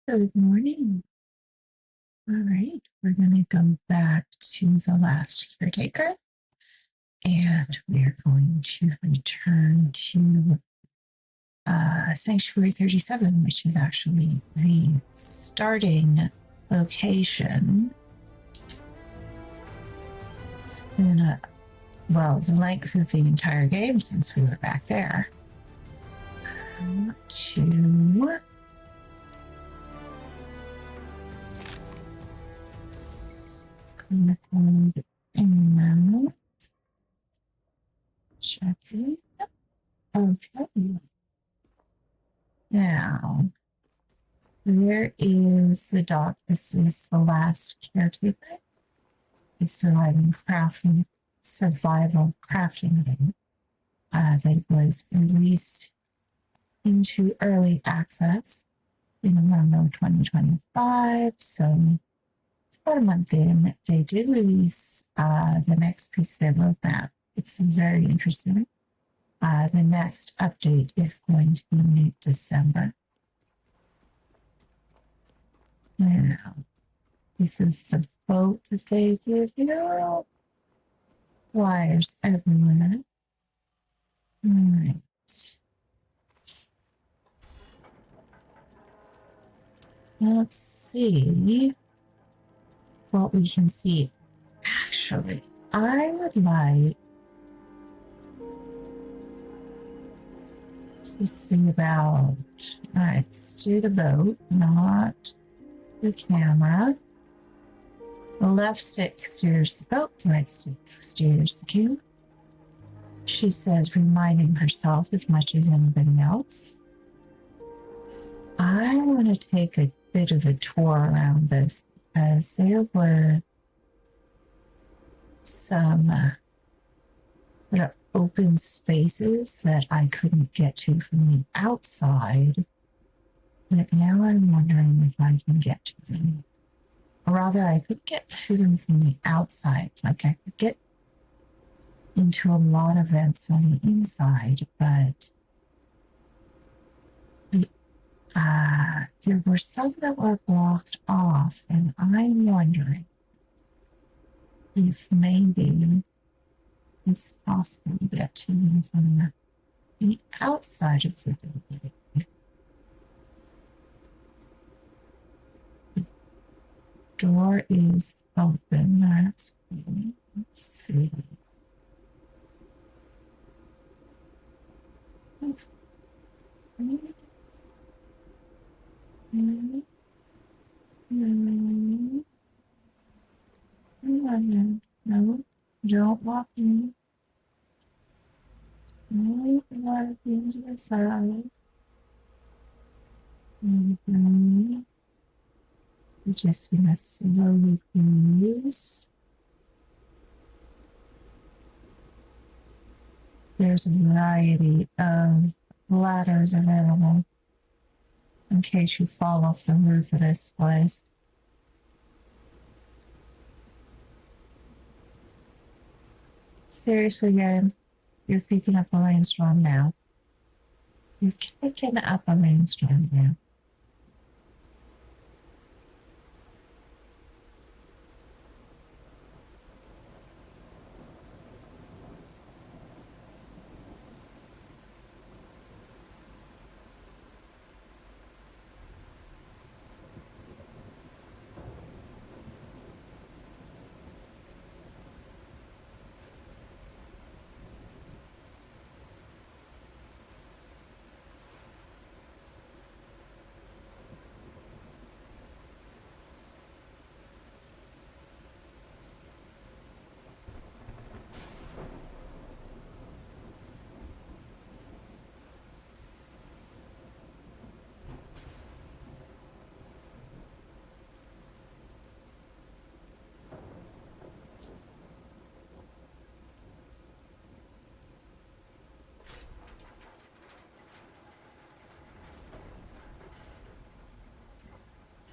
Good morning. All right, we're going to go back to the last caretaker and we're going to return to Sanctuary 37, which is actually the starting location. It's been the length of the entire game since we were back there. To and checking. Okay. Now, where is the doc? This is the last caretaker. A survival crafting game that was released into early access in around 2025. So it's about a month in. They did release the next piece of their roadmap. It's very interesting. The next update is going to be mid-December. Now, this is the boat that they give you. Wires everywhere. All right. Let's see what we can see. Actually, I would like to see about, all right, let's do the boat, not the camera. The left stick steers the boat, the right stick steers the cube. She says, reminding herself as much as anybody else. I want to take a bit of a tour around this because there were some sort of open spaces that I couldn't get to from the outside. But now I'm wondering if I can get to them. Or rather, I could get to them from the outside. Like I could get into a lot of vents on the inside, but there were some that were blocked off, and I'm wondering if maybe it's possible to get to them from the outside of the building. The door is open. That's cool. Let's see. No, don't walk in. No, walk into the side. We're just gonna slowly cruise. There's a variety of ladders available in case you fall off the roof of this place. Seriously, game, you're picking up a rainstorm now. You're picking up a rainstorm now.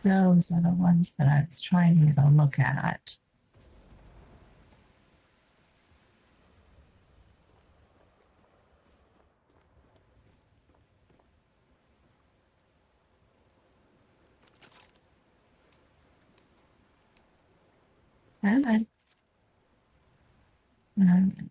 Those are the ones that I was trying to look at. And then, um,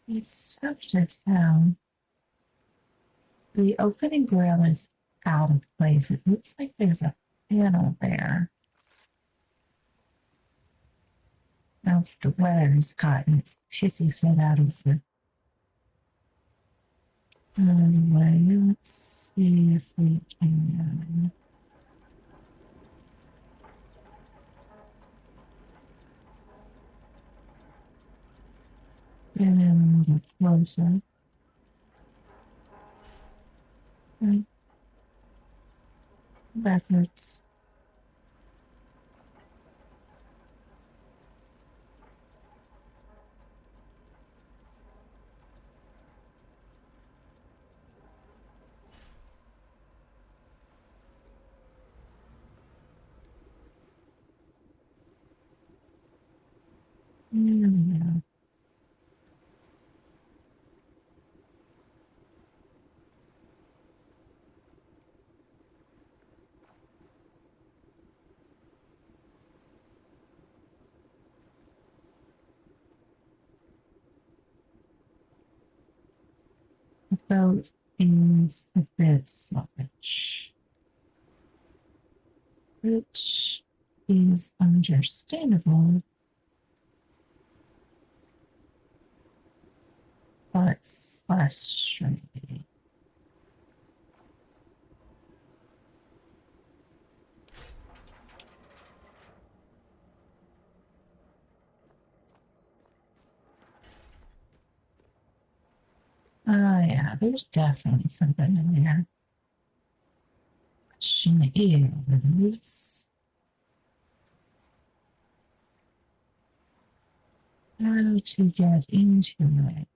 it's tough to tell. The opening grill is out of place. It looks like there's a panel there. Now the weather has gotten its pissy fit out of the way. Let's see if we can get in a little closer. Okay. Backwards. Yeah. The boat is a bit sluggish, which is understandable, but frustrating. Oh, yeah, there's definitely something in there. Question is, how to get into it?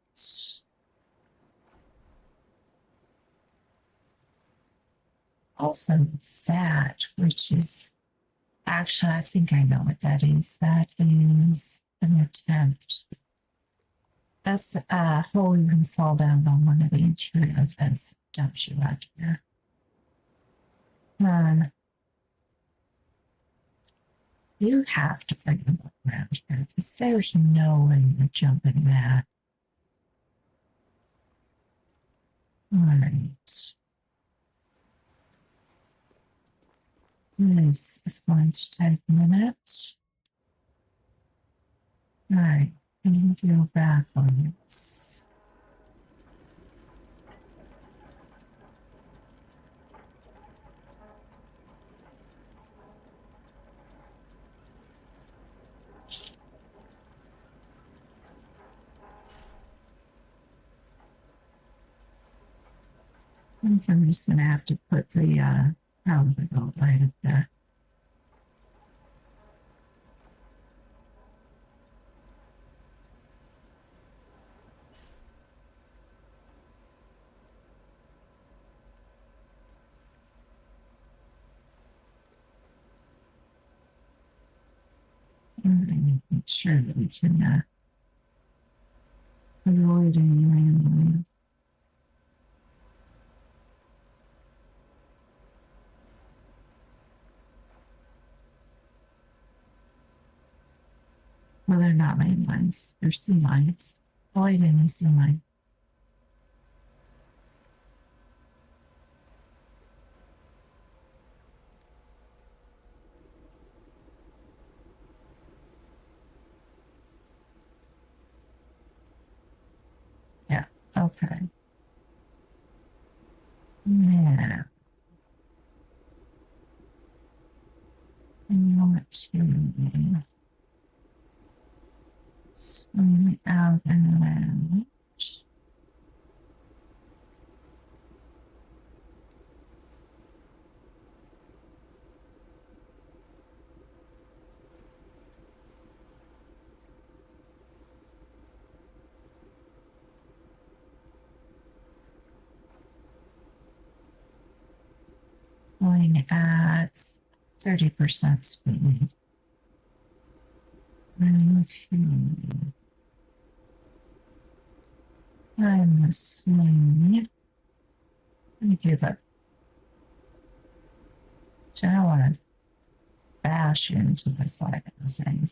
Also, that, which is actually, I think I know what that is. That is an attempt. That's a hole you can fall down on one of the interior vents that dumps you out here. You have to bring them up around here because there's no way you're jumping that. All right. This is going to take minutes. All right. I need to go back on this. I think I'm just going to have to put the how does it go right up there. And make sure that we can avoid any landmines. Well, they're not landmines. They're sea mines. Avoid any sea mine. Yeah. Okay. Yeah. And you want to swing out and around. Going at 30% speed. I'm the swing. Let me give up. So I don't want to bash into the side of the thing.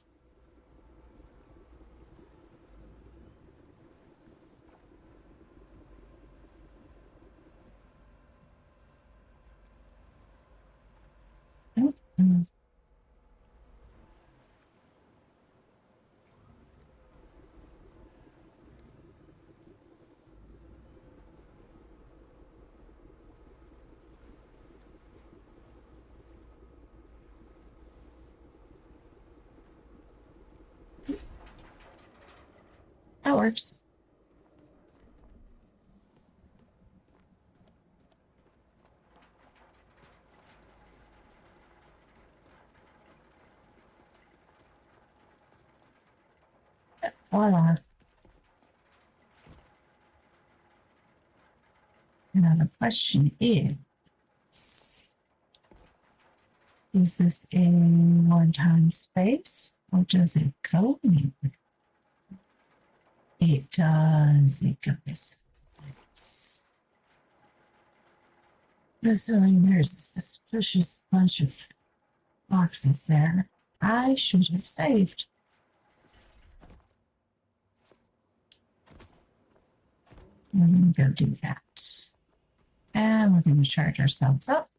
Mm-hmm. That works. Voila. Now the question is this a one-time space or does it go anywhere? It does. It goes. Assuming there's a suspicious bunch of boxes there, I should have saved. We're going to go do that. And we're going to charge ourselves up.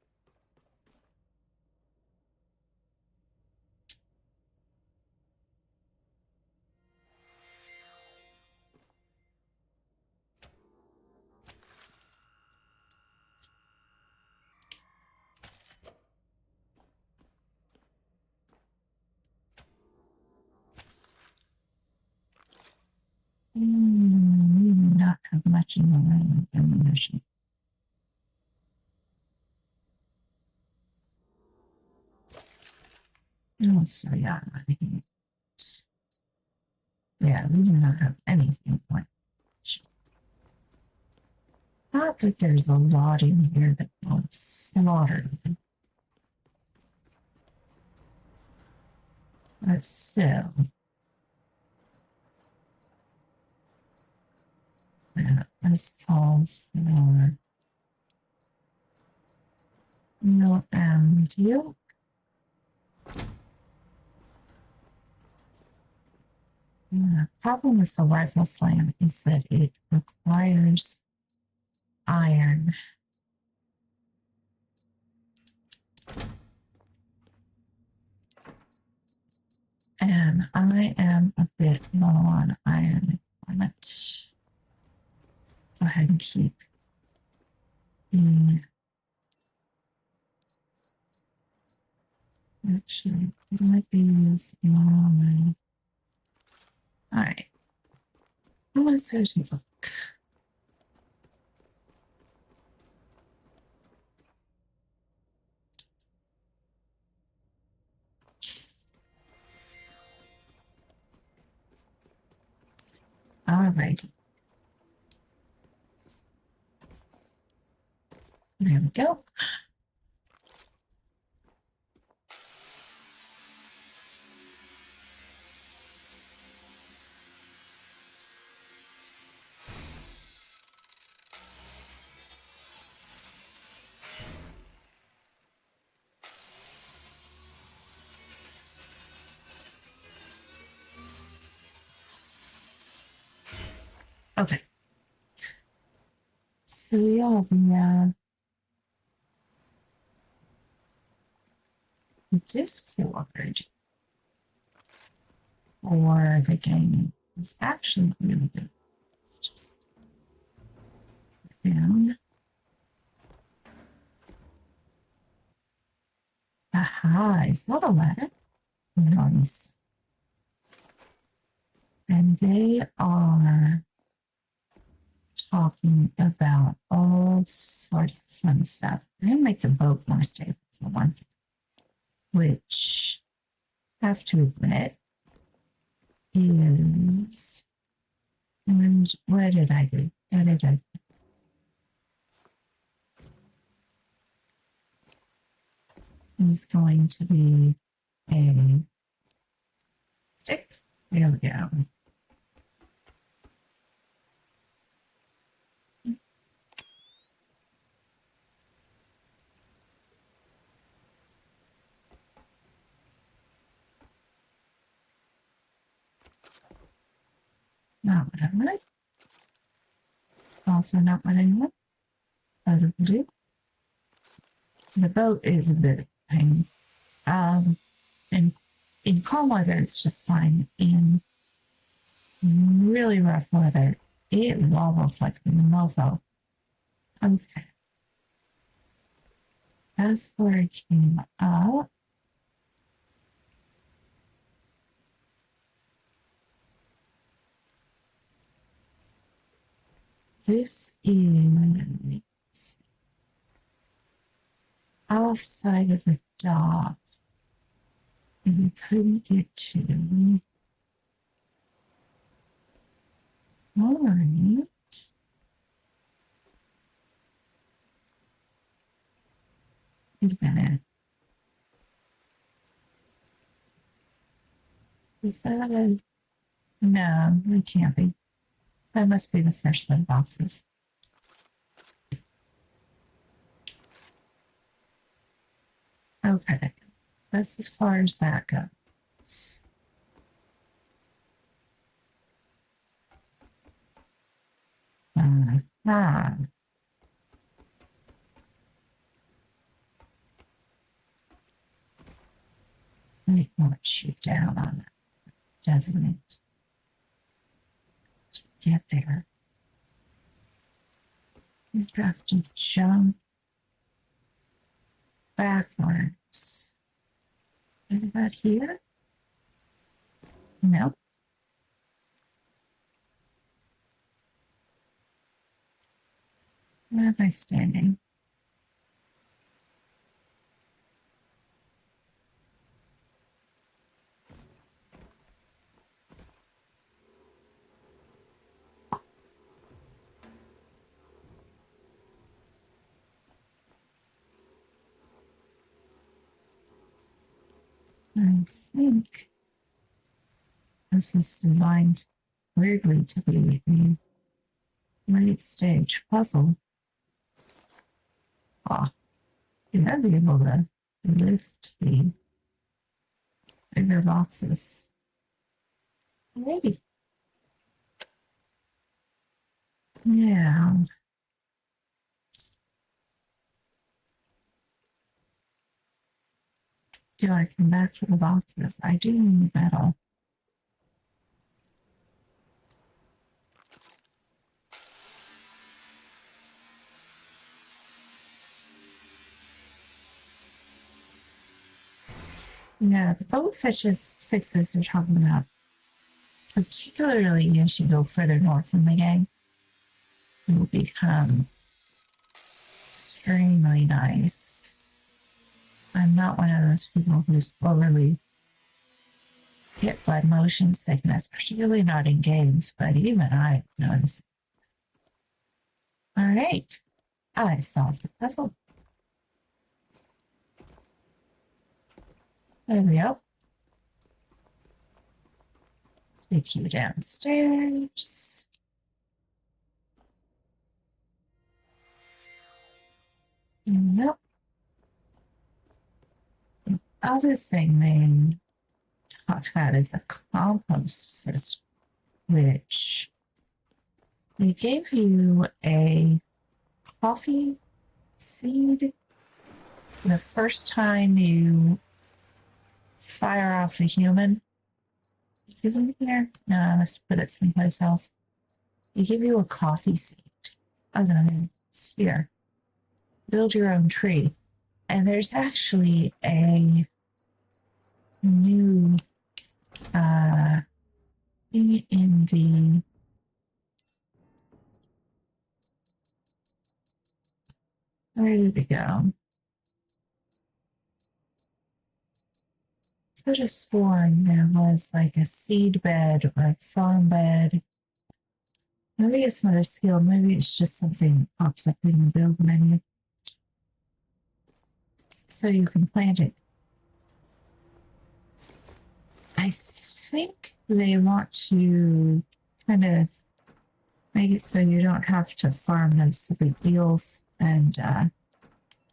We do not have much in the way of ammunition. Oh, so yeah. Yeah, we do not have anything like that. Not that there's a lot in here that will slaughter them. But still. Yeah, this calls for no deal. The problem with the rifle slam is that it requires iron. And I am a bit low on iron requirement. Go ahead and keep the actually it might be used normally. Alright. Let's go take a look. Alrighty. There we go. Okay. So yeah, the Discord or the game is actually really good. It's just down. Aha, is that a ladder? Nice. And they are talking about all sorts of fun stuff. They're going to make the boat more stable for one thing, which I have to admit is, and what did I do? What did I do? Is going to be a stick. There we go. Not what I wanted. Also not what I want. But it'll do. The boat is a bit of a pain. And in calm weather, it's just fine. In really rough weather, it wobbles like a mofo. Okay. That's where I came up. This is outside of the dock. And we couldn't get to. All right. Wait a minute. Is that a... No, it can't be. That must be the first load boxes. Okay. That's as far as that goes. Ah. It won't shoot down on it, doesn't it? To get there, you have to jump backwards. What about here? Nope. Where am I standing? I think this is designed weirdly to be a late stage puzzle. Ah, you might be able to lift the bigger boxes. Maybe. Yeah. Do I come back for the boxes? I do need metal. Yeah, the boat fixes they're talking about, particularly as you go further north in the game, will become extremely nice. I'm not one of those people who's overly hit by motion sickness, particularly not in games, but even I notice. All right, I solved the puzzle. There we go. Take you downstairs. Nope. The other thing they talked about is a compost system, which they gave you a coffee seed the first time you fire off a human. Is it in here? No, I must put it someplace else. They give you a coffee seed. Oh no, it's here. Build your own tree. And there's actually a new thing in the where did it go? I could have sworn there was like a seed bed or a farm bed. Maybe it's not a skill, maybe it's just something that pops up in the build menu. So you can plant it. I think they want to kind of make it so you don't have to farm those silly eels and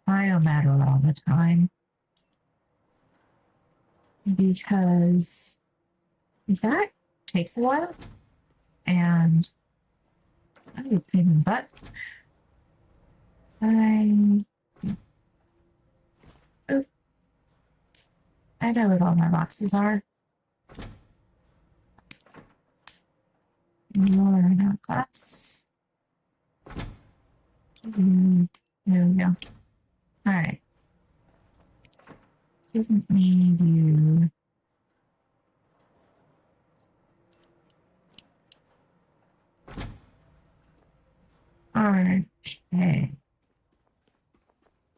biomatter all the time. Because that takes a while. And I'm a pain in the butt. I know what all my boxes are. You're not glass. There we go. Alright. Doesn't need you. Okay.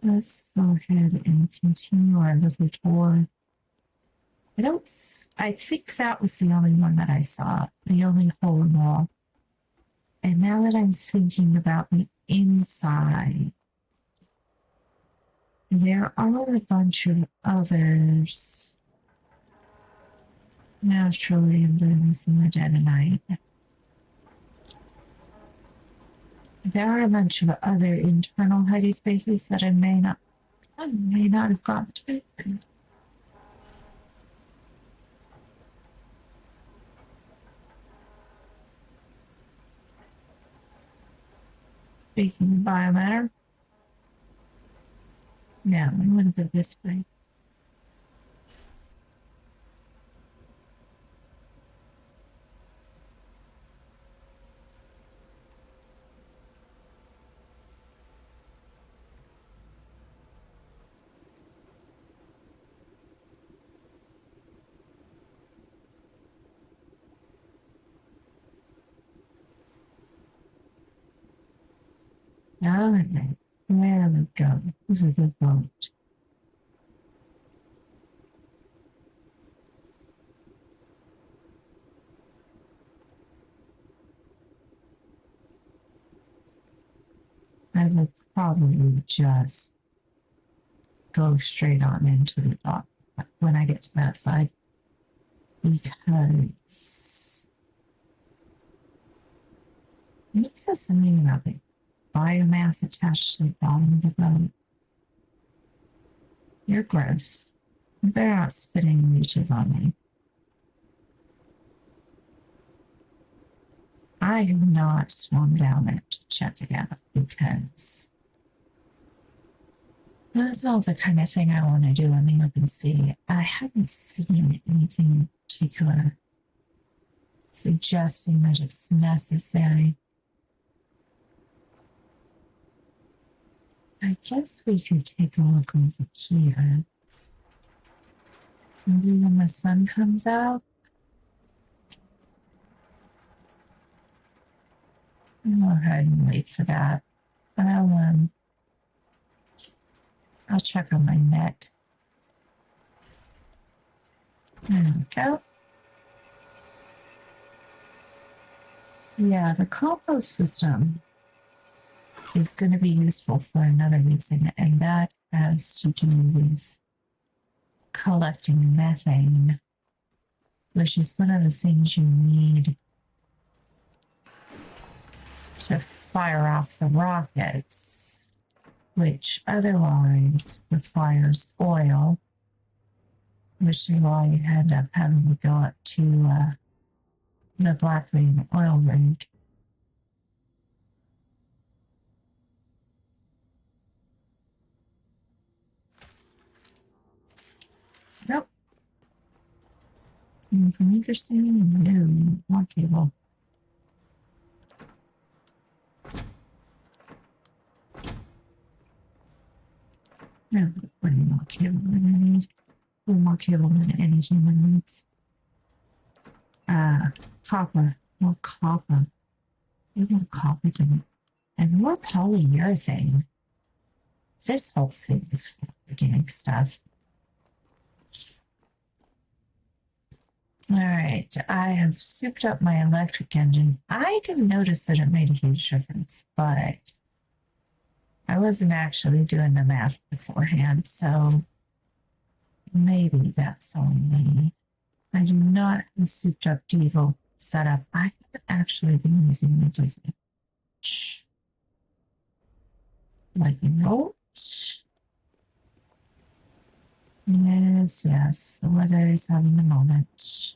Let's go ahead and continue our little tour. I think that was the only one that I saw, the only hole in the wall. And now that I'm thinking about the inside, there are a bunch of others. Naturally, I'm doing this in the dead of night. There are a bunch of other internal hidey spaces that I may not have gotten to. Speaking of biomatter, now I'm going to go this way. All right, there we go. This is a good boat. I will probably just go straight on into the dock when I get to that side, because it says something about the biomass attached to the bottom of the boat. You're gross. You better not spitting leeches on me. I have not swum down it to check it out because that's not the kind of thing I want to do on the open sea. I haven't seen anything in particular suggesting that it's necessary. I guess we could take a look over here. Maybe when the sun comes out. I'll go ahead and wait for that. I'll check on my net. There we go. Yeah, the compost system is going to be useful for another reason, and that has to do with collecting methane, which is one of the things you need to fire off the rockets, which otherwise requires oil, which is why you end up having to go up to the Blackwing oil rig. Nope. Anything interesting? No. More cable. No, way more cable than I need. Way more cable than any human needs. Copper. More copper. Way more copper than and more polyurethane. This whole thing is for organic stuff. All right, I have souped up my electric engine. I didn't notice that it made a huge difference, but I wasn't actually doing the math beforehand, so maybe that's on me. I do not have a souped up diesel setup. I haven't actually been using the diesel. Like note. Yes, the weather is having a moment.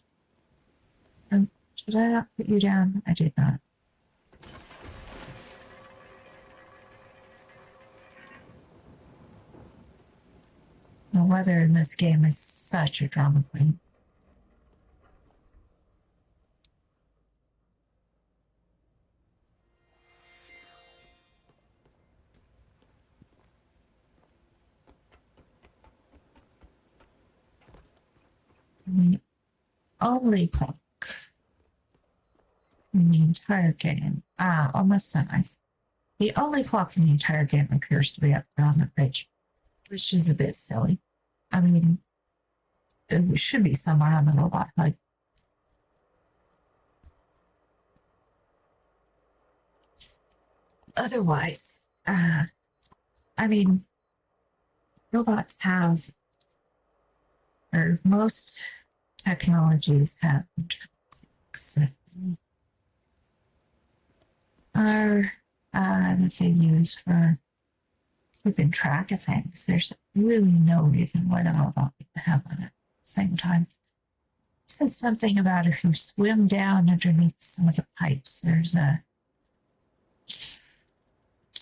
Did I not put you down? I did not. The weather in this game is such a drama queen. The only clock in the entire game. Almost sunrise. The only clock in the entire game appears to be up there on the bridge, which is a bit silly. I mean, it should be somewhere on the robot HUD. Otherwise, I mean, robots have, or most technologies have, are that they use for keeping track of things. There's really no reason why the robot would have one at the same time. It said something about if you swim down underneath some of the pipes, there's a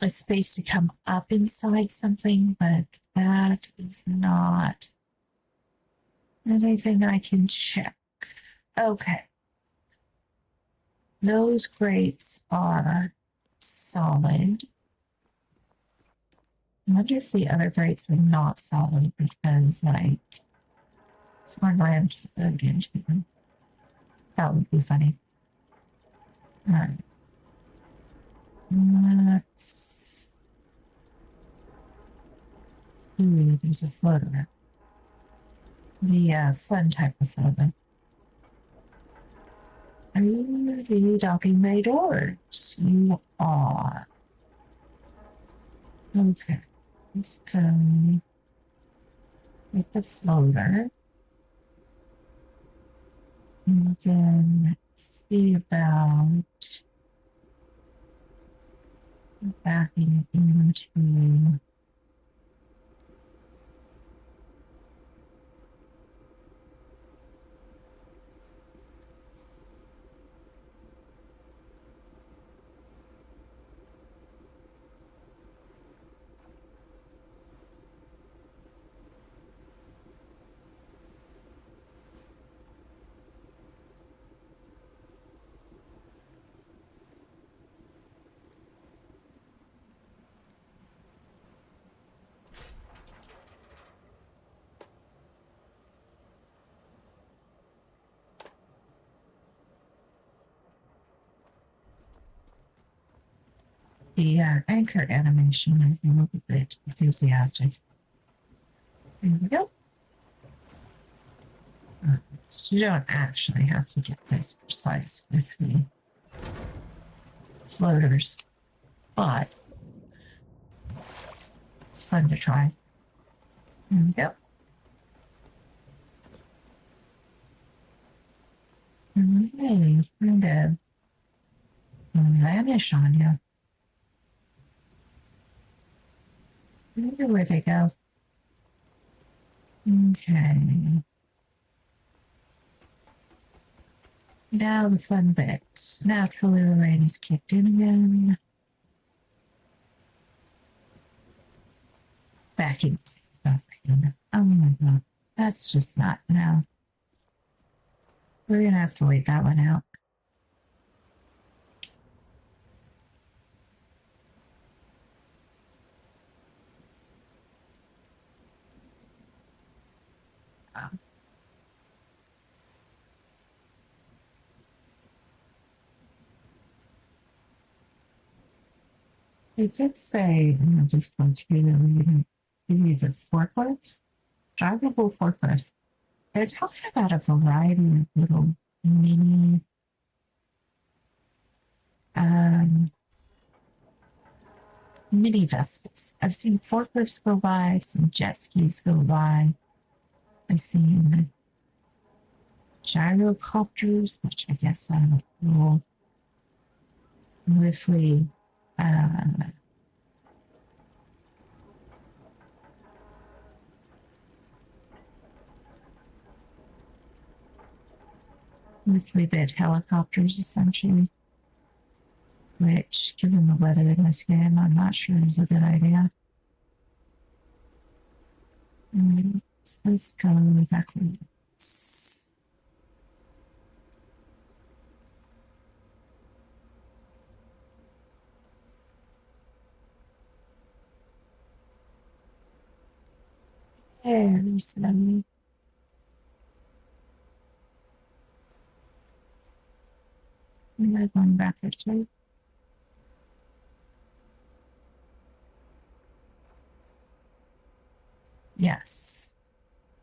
space to come up inside something, but that is not anything I can check. Okay. Those grates are solid. I wonder if the other grates are not solid because, like, someone ran just into them. That would be funny. All right. Let's... Ooh, there's a floater. The fun type of floater. Are you the docking bay doors? You are. Okay. Let's go with the floater. And then let's see about backing into the anchor animation. I think a little bit enthusiastic. There we go. So you don't actually have to get this precise with the floaters, but it's fun to try. There we go. And they kind of vanish on you. I wonder where they go. Okay. Now the fun bit. Naturally, the rain is kicked in again. Back in. Oh my god. That's just not now. We're gonna have to wait that one out. It did say, I'm just going to read these are forklifts, drivable forklifts. They're talking about a variety of little mini mini vessels. I've seen forklifts go by, I've seen jet skis go by, I've seen gyrocopters, which I guess are little roughly with bit helicopters, essentially, which, given the weather in this game, I'm not sure is a good idea. So let's go backwards. Very slowly. We're going backwards, right? Yes.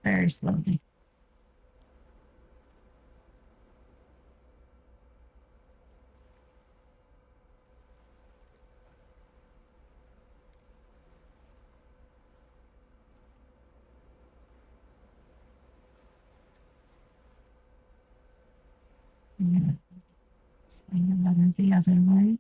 Very slowly. Yeah. Swing another the other way.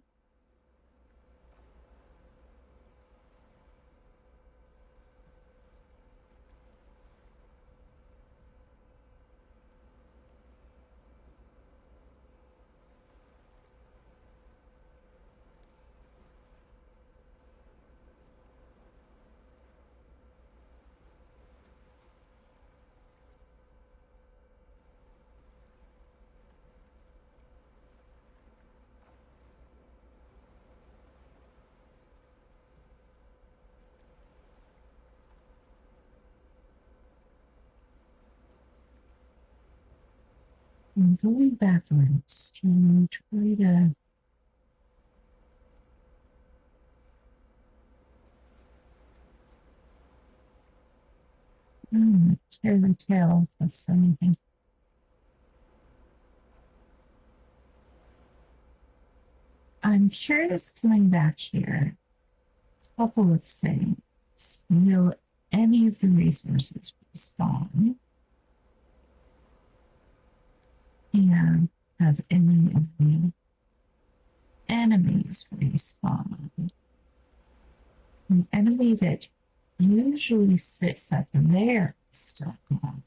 I'm going backwards to try to tear the tail of something. I'm curious coming back here. A couple of things. Will any of the resources respawn? And have any of the enemies respawn? An enemy that usually sits up there is still gone.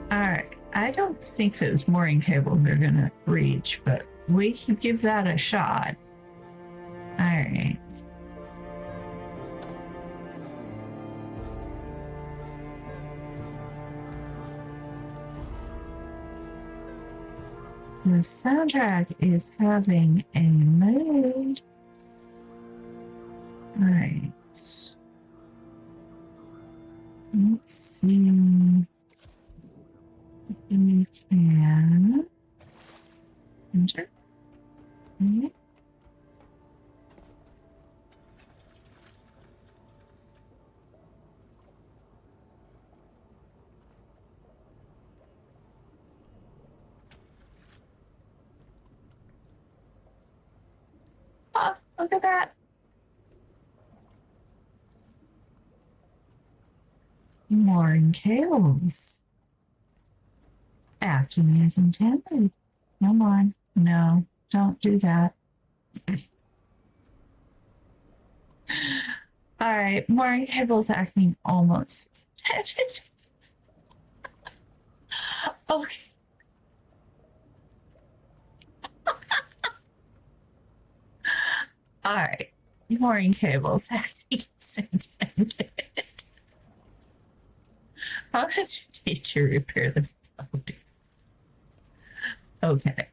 All right. I don't think those mooring cables are going to reach, but we can give that a shot. All right. The soundtrack is having a mood. All right. Let's see. You can enter. Okay. Oh, look at that. Mooring cables. Acting as intended. Come on. No, don't do that. All right, mooring cables acting almost as intended. Okay. All right, mooring cables acting as intended. How does your teacher repair this boat? Okay.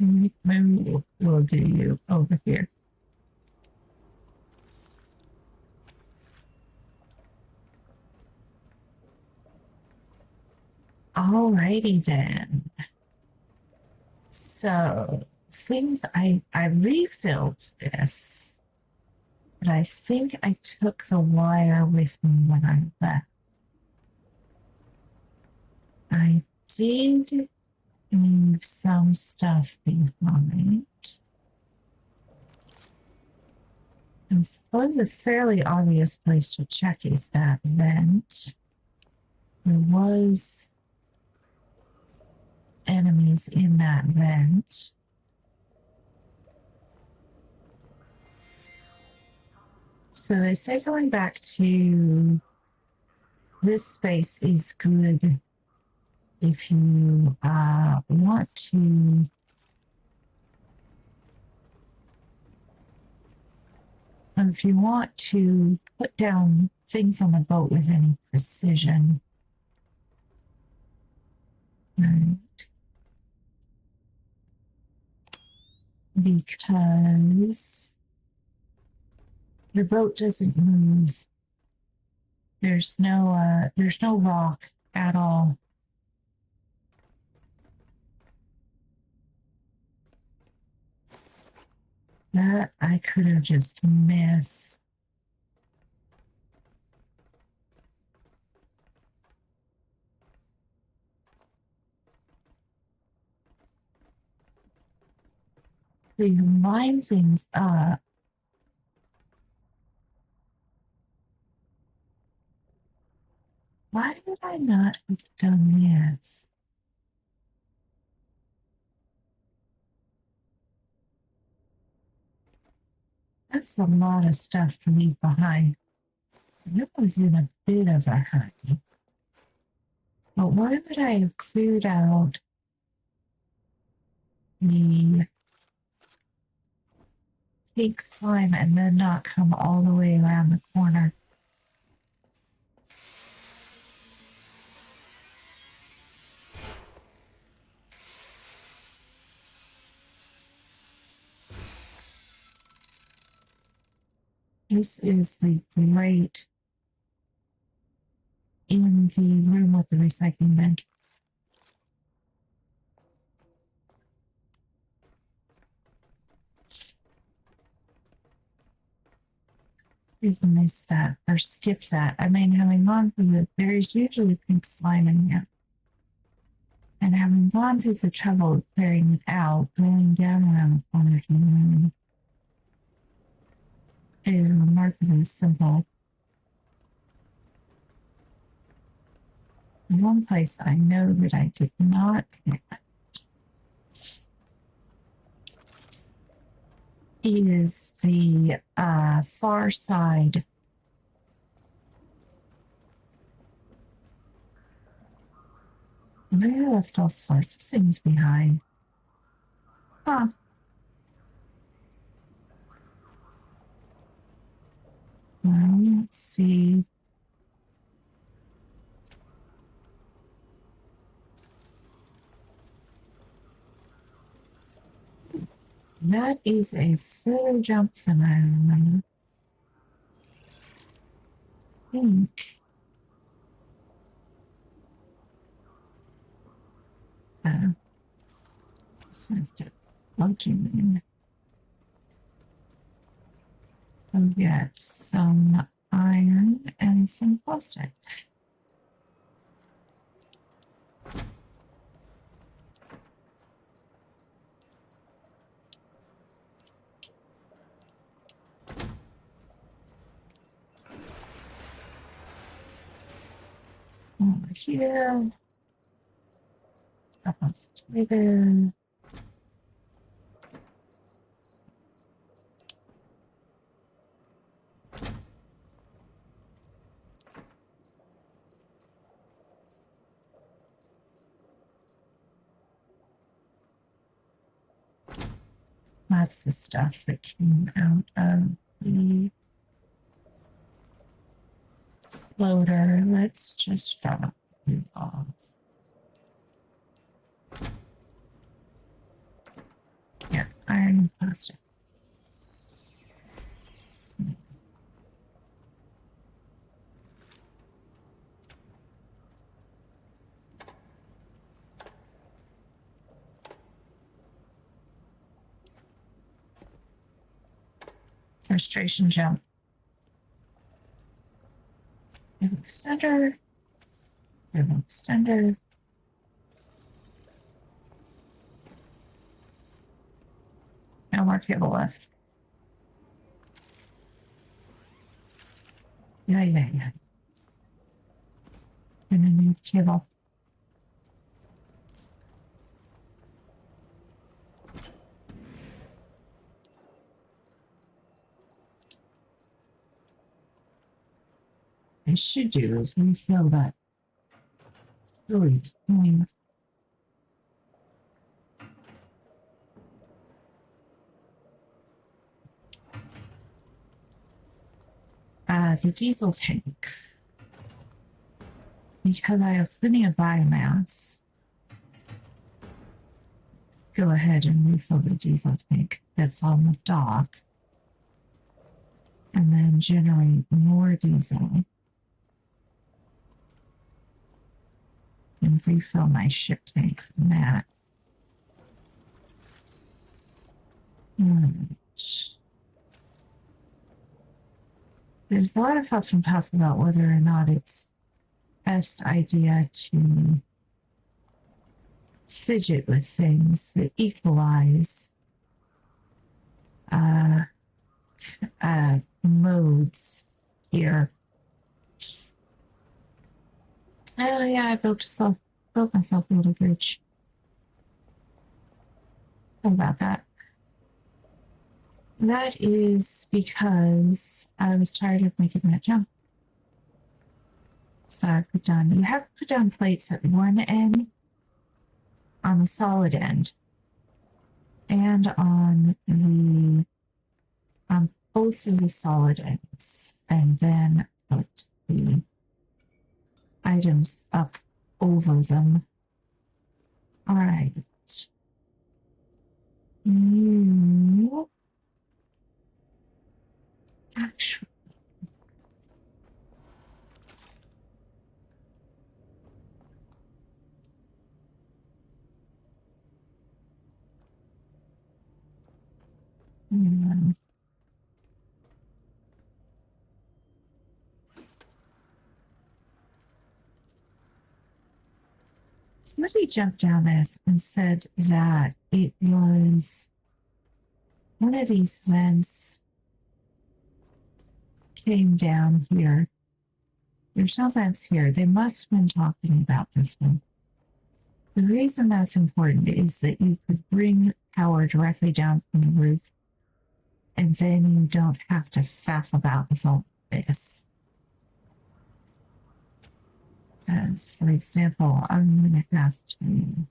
Maybe we'll do you over here. Alrighty then. So things I refilled this, but I think I took the wire with me when I left. I did leave some stuff behind. I suppose a fairly obvious place to check is that vent. There was enemies in that vent. So they say going back to this space is good if you want to put down things on the boat with any precision. Right. Because the boat doesn't move. There's no rock at all. That I could have just missed. To line things up. Why did I not have done this? That's a lot of stuff to leave behind. I was in a bit of a hurry. But why would I have cleared out the pink slime and then not come all the way around the corner? This is the grate in the room with the recycling bin. We've missed that or skipped that. I mean, having gone through it, there's usually pink slime in here. And having gone through the trouble of clearing it out, going down around the corner to the room is remarkably simple. One place I know that I did not clear is the far side. Maybe I left all sorts of things behind. Huh. Well, let's see. That is a further jump than I remember. I think. Just have to plug him in. I'll get some iron and some plastic. Over here. Up on the tomato. That's the stuff that came out of the floater. Let's just drop it off. Iron and plastic. Frustration jump. Extender. Extender. No more cable left. Yeah. Gonna need cable. I should do is refill that fluid time. The diesel tank. Because I have plenty of biomass, go ahead and refill the diesel tank that's on the dock. And then generate more diesel. And refill my ship tank from that. There's a lot of huff and puff about whether or not it's best idea to fidget with things that equalize modes here. Oh yeah, I built myself a little bridge. How about that? That is because I was tired of making that jump. So I put down, you have to put down plates at one end, on the solid end, and on both of the solid ends, and then put the items up over them. All right. You actually somebody jumped down this and said that it was one of these vents came down here. There's no vents here. They must have been talking about this one. The reason that's important is that you could bring power directly down from the roof, and then you don't have to faff about with all this. As, for example, I'm going to have to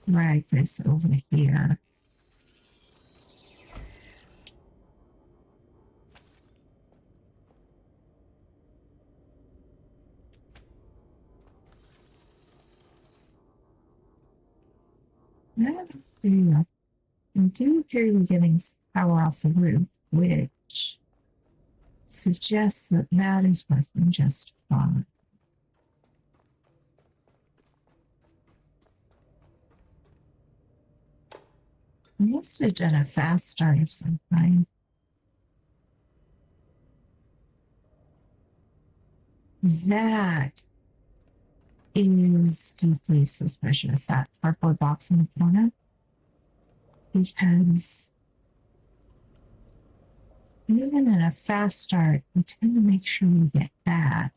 drag this over here. I do appear to be getting power off the roof, which suggests that that is working just fine. I must have done a fast start of some kind. That is deeply suspicious, that cardboard box in the corner. Because even in a fast start, we tend to make sure we get that.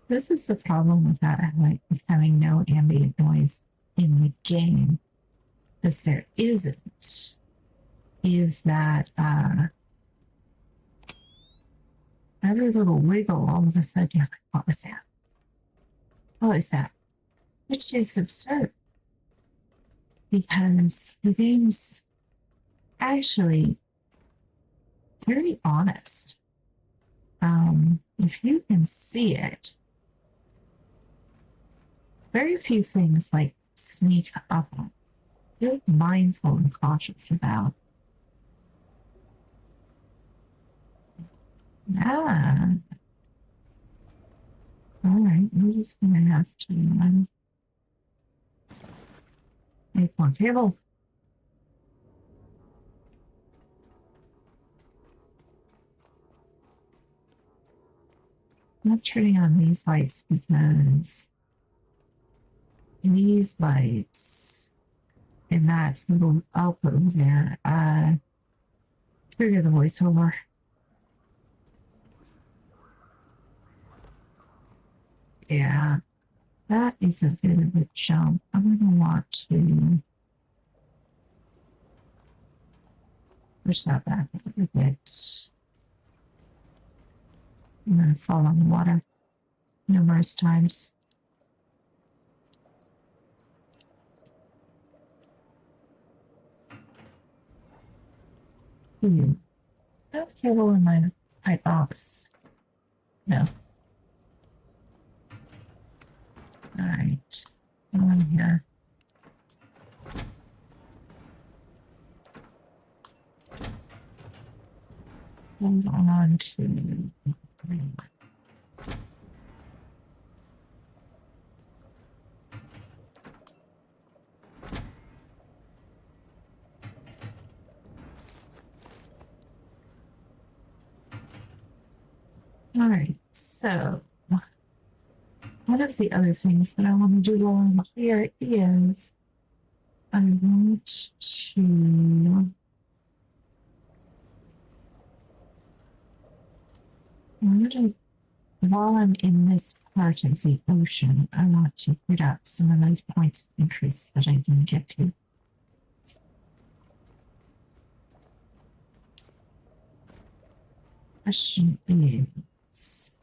This is the problem with that, like with having no ambient noise in the game, because there isn't, is that every little wiggle, all of a sudden you're like, what was that? What was that? which is absurd because the game's actually very honest. If you can see it, very few things like sneak up on. You're mindful and cautious about. Ah. Alright, we're just gonna have to make more cable. I'm not turning on these lights because these lights and that little output there trigger the voiceover. Yeah, that is a bit of a jump. I'm gonna want to push that back a little bit. I'm gonna fall on the water numerous times. Ooh. I have cable in my pipe box. No. Alright. On here. Hold on to. Alright, so one of the other things that I want to do while I'm here is I want to while I'm in this part of the ocean, I want to hit up some of those points of interest that I didn't get to. Question is,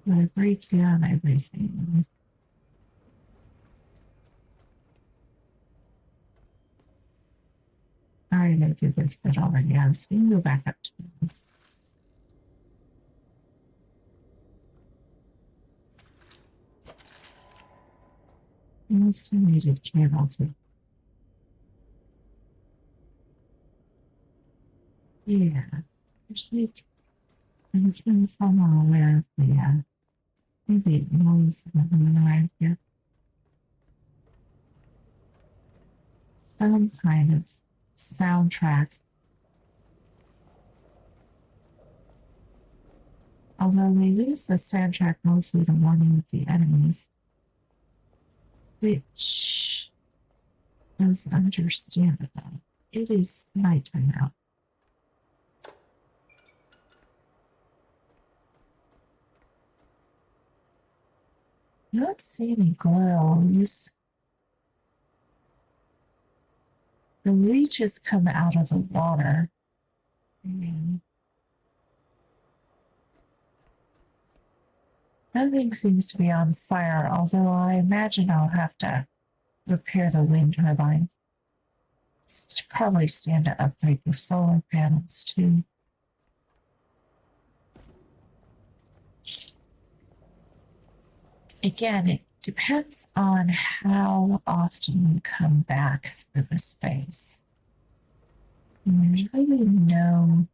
do I break down everything? Alright, I did this bit already. I was going to go back up to it. I also needed cable too. Yeah, actually, I'm getting far more aware of the maybe noise around here. Some kind of soundtrack. Although they use the soundtrack mostly to warning of the enemies, which is understandable. It is nighttime out. I don't see any glows. The leeches come out of the water. Nothing seems to be on fire, although I imagine I'll have to repair the wind turbines. Probably stand to upgrade the solar panels too. Again, it depends on how often you come back through the space. And there's really no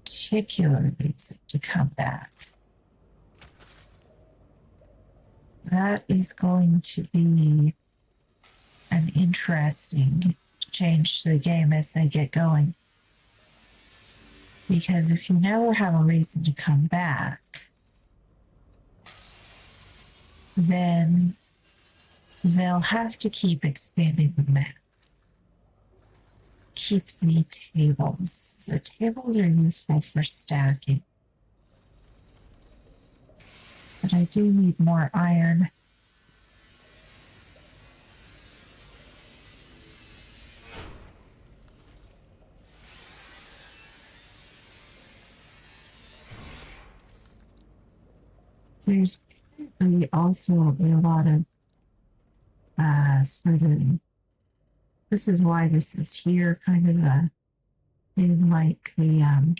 particular reason to come back. That is going to be an interesting change to the game as they get going. Because if you never have a reason to come back, then they'll have to keep expanding the map. Keep the tables. The tables are useful for stacking. But I do need more iron. There's also a lot of sort of, this is why this is here, kind of a thing like the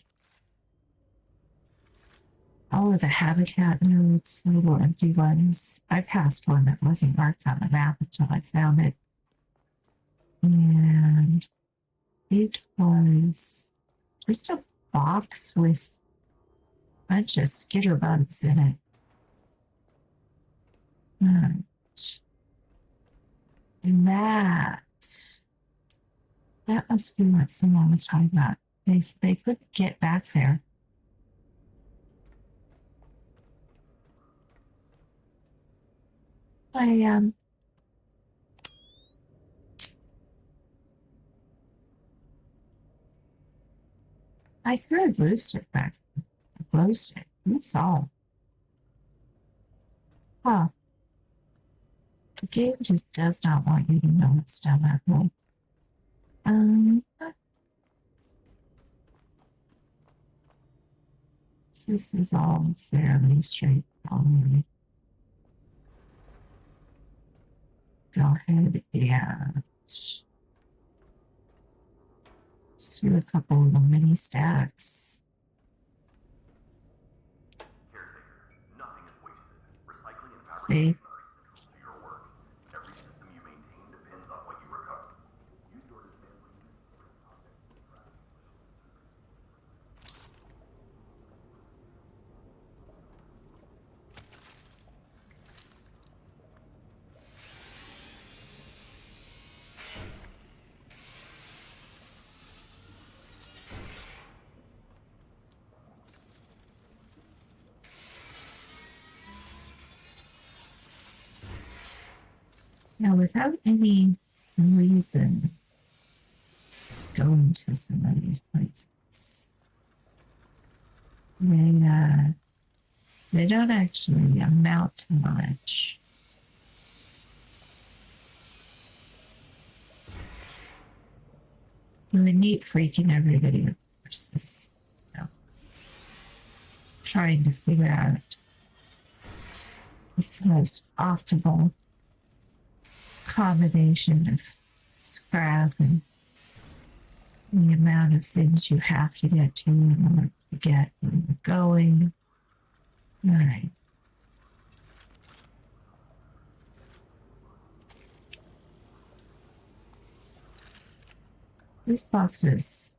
all of the habitat nodes, little empty ones. I passed one that wasn't marked on the map until I found it. And it was just a box with a bunch of skitterbugs in it. And that must be what someone was talking about. They couldn't get back there. I threw a glue stick back. A glow stick. That's all. Huh. The game just does not want you to know what's down that hole. This is all fairly straightforward. Go ahead and do a couple of mini stacks. Nothing is wasted. Recycling and See? fabrication are essential to your work. Every system you maintain depends on what you recover. Use your dismantling unit to bring objects to the trash. Now, without any reason going to some of these places, they don't actually amount to much. And the neat freaking everybody, of course, is trying to figure out the most optimal combination of scrap and the amount of things you have to get to in order to get where you're going. All right. These boxes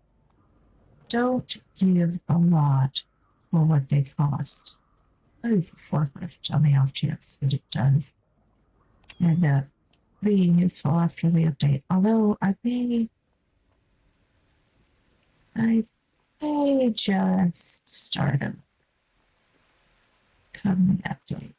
don't give a lot for what they cost. Maybe for forklift on the off chance that it does. And being useful after the update. Although I may just start them come the update.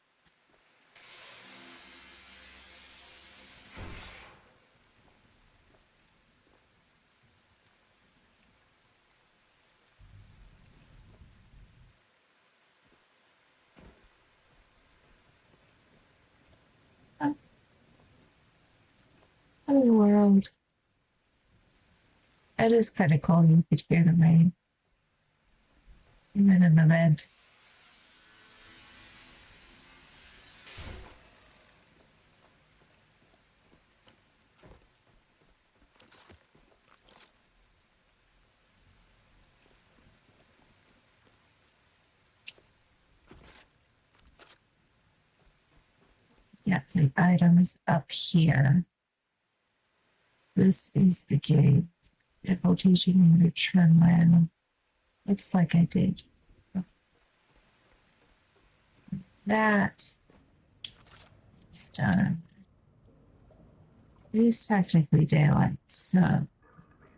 Hello world. It is kind of cold. You could hear the rain. Even in the vent. Yeah, the items up here. This is the gate. It will teach you to return when. Looks like I did. That is done. It is technically daylight, so. Base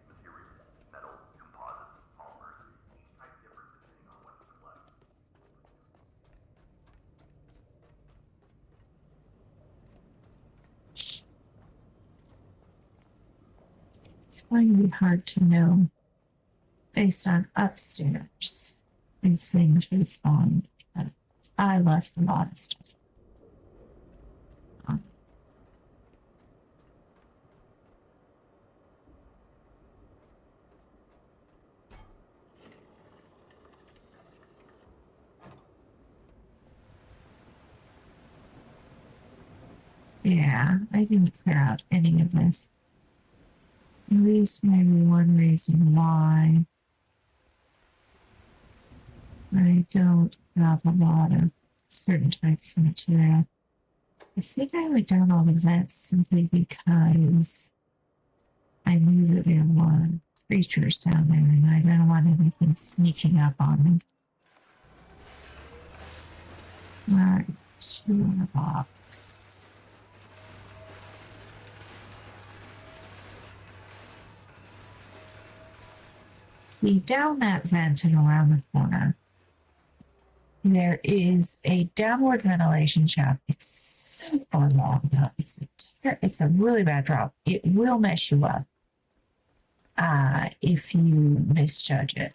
materials, metals, composites, polymers, each type different depending on what you collect. It's going to be hard to know based on upstairs if things respawn. I left a lot of stuff. Yeah, I didn't clear out any of this. At least maybe one reason why I don't have a lot of certain types of material. I think I went down all the vents simply because I knew that there were creatures down there and I didn't want anything sneaking up on me. Alright, toolbox. See, down that vent and around the corner, there is a downward ventilation shaft. It's super long though. It's a really bad drop. It will mess you up if you misjudge it.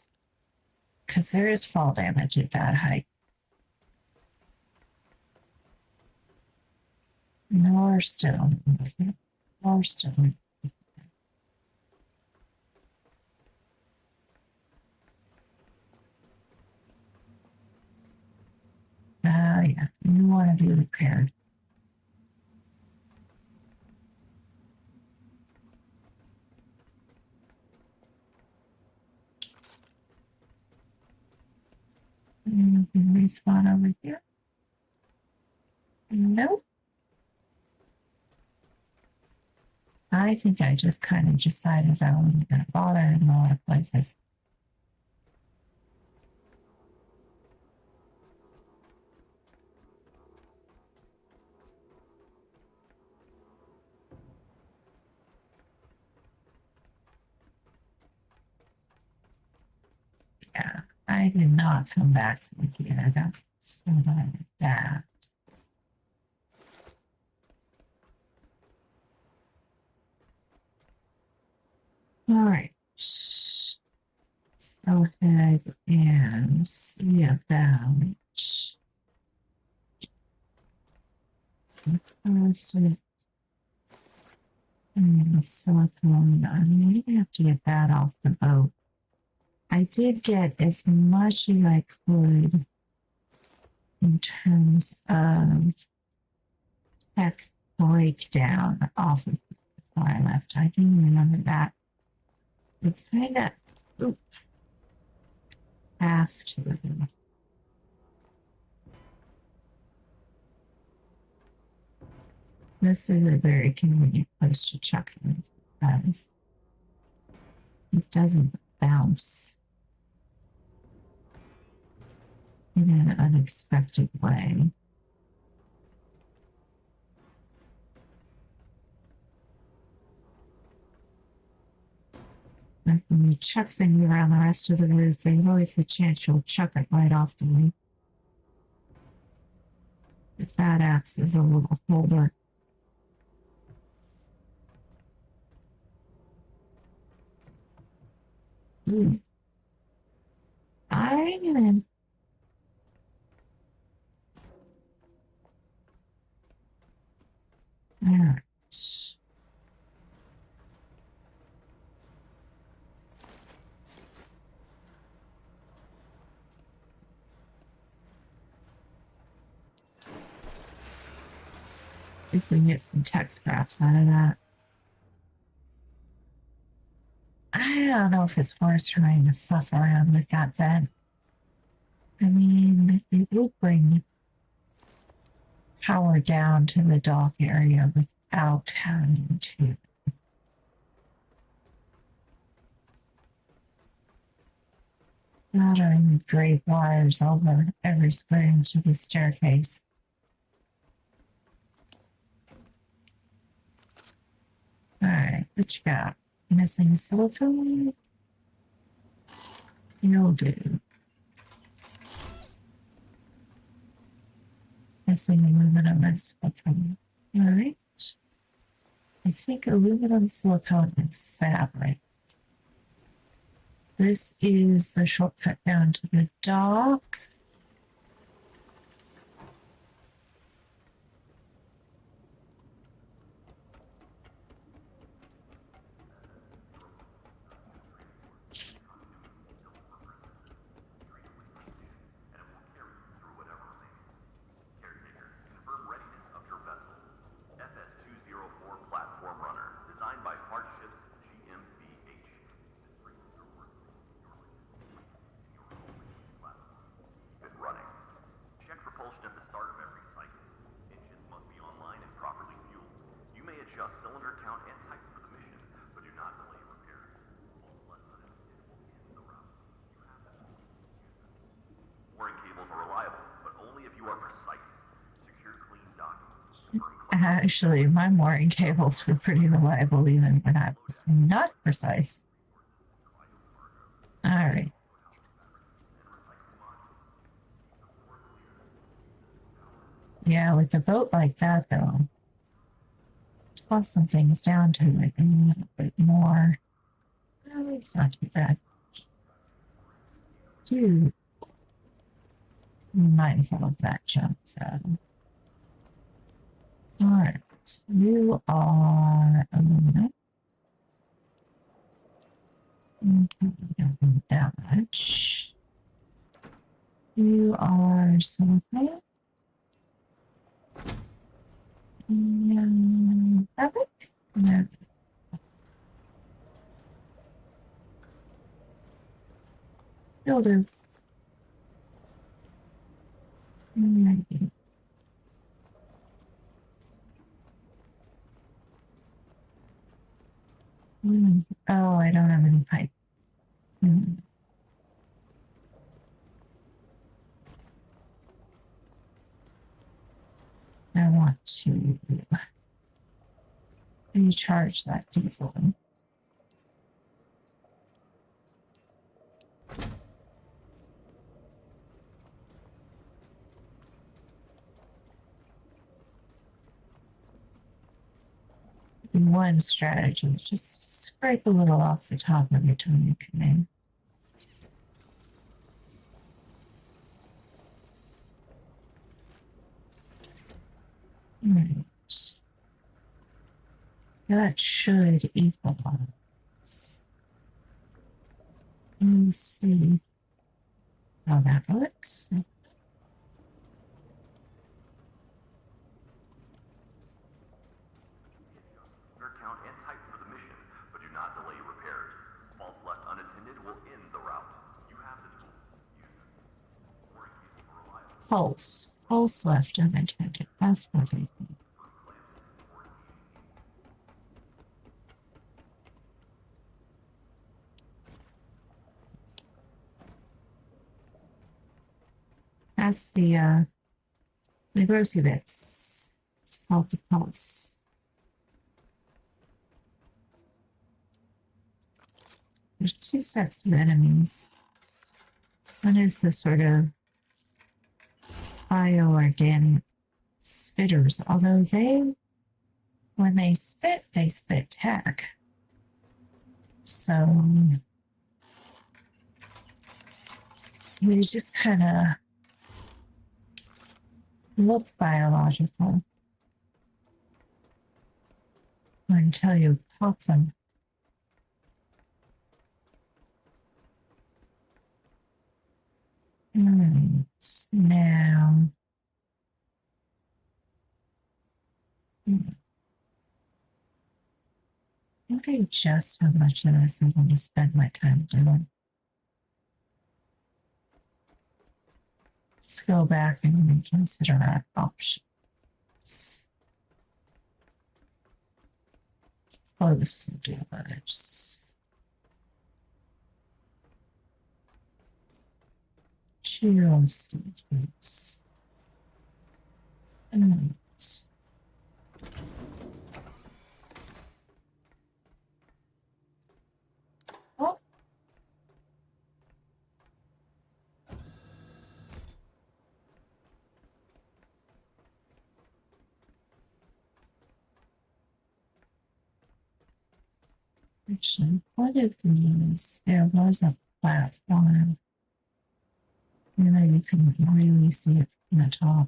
Because there is fall damage at that height. More still. More still. Yeah, you want to be repaired. You can respawn over here. Nope. I think I just kind of decided I wasn't going to bother in a lot of places. Yeah, I did not come back to the theater. That's what's going on with that. All right. Let's go ahead and see about silicone. I'm going to have to get that off the boat. I did get as much as I could in terms of tech breakdown off of before I left. I do remember that. It's kind of have to. This is a very convenient place to chuck them because it doesn't bounce in an unexpected way. Like when you chuck something around the rest of the roof, there's always a chance you'll chuck it right off the roof. If that acts as a little holder. Ooh. I'm gonna. Alright. If we can get some tech scraps out of that. I don't know if it's worth trying to fluff around with that vent. I mean, it will bring power down to the dock area without having to. Not only drape wires over every square inch of the staircase. Alright, what you got? Missing silicone? You'll do. Missing aluminum and silicone. Alright. I think aluminum, silicone, and fabric. This is the shortcut down to the dock. Caretaker, confirm readiness of your vessel. FS adjust cylinder count and type for the mission, but do not delay repairs. Faults left unattended will end the route. You have to use them. Mooring cables are reliable, but only if you are precise. Secure clean documents. Actually, my mooring cables were pretty reliable even when I was not precise. All right. Yeah, with a boat like that, though, toss some things down to it a little bit more. Oh, it's not too bad. Too mindful of that jump, so. All right, you are aluminum. Okay, we don't need that much. You are silicone. Fabric? No. Builder. Maybe. Oh, I don't have any pipe. I want to recharge that diesel. One strategy is just scrape a little off the top every time you come in. Right. That should equalize. Let me see how that works. Count and type for the mission, but do not delay repairs. Faults left unattended will end the route. You have the tool. Use it. Mooring cables are reliable. False. False left unattended. That's perfect. That's the grossy bits. It's called the pulse. There's two sets of enemies. One is the sort of bioorganic spitters, although when they spit tech. So they just kind of look biological until you pop them. Now, okay, just how much of this I'm going to spend my time doing. Let's go back and reconsider our options. Close to doors. Chill statements. Oh. Actually, what if there was a platform where you can really see it from the top?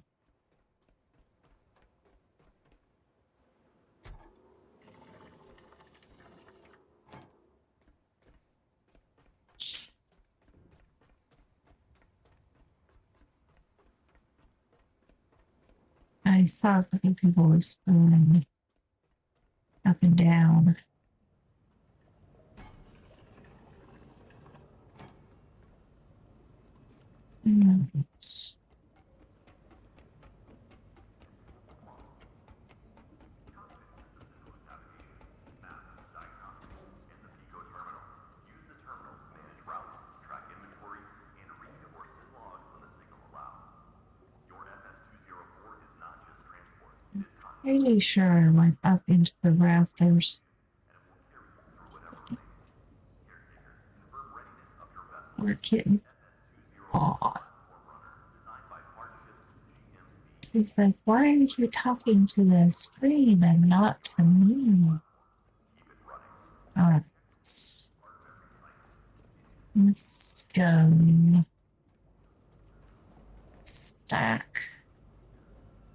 I saw a couple people were scrolling up and down. Pretty sure I went up into the rafters. We're getting odd. It's like, why aren't you talking to the screen and not to me? Alright. Let's go. Stack.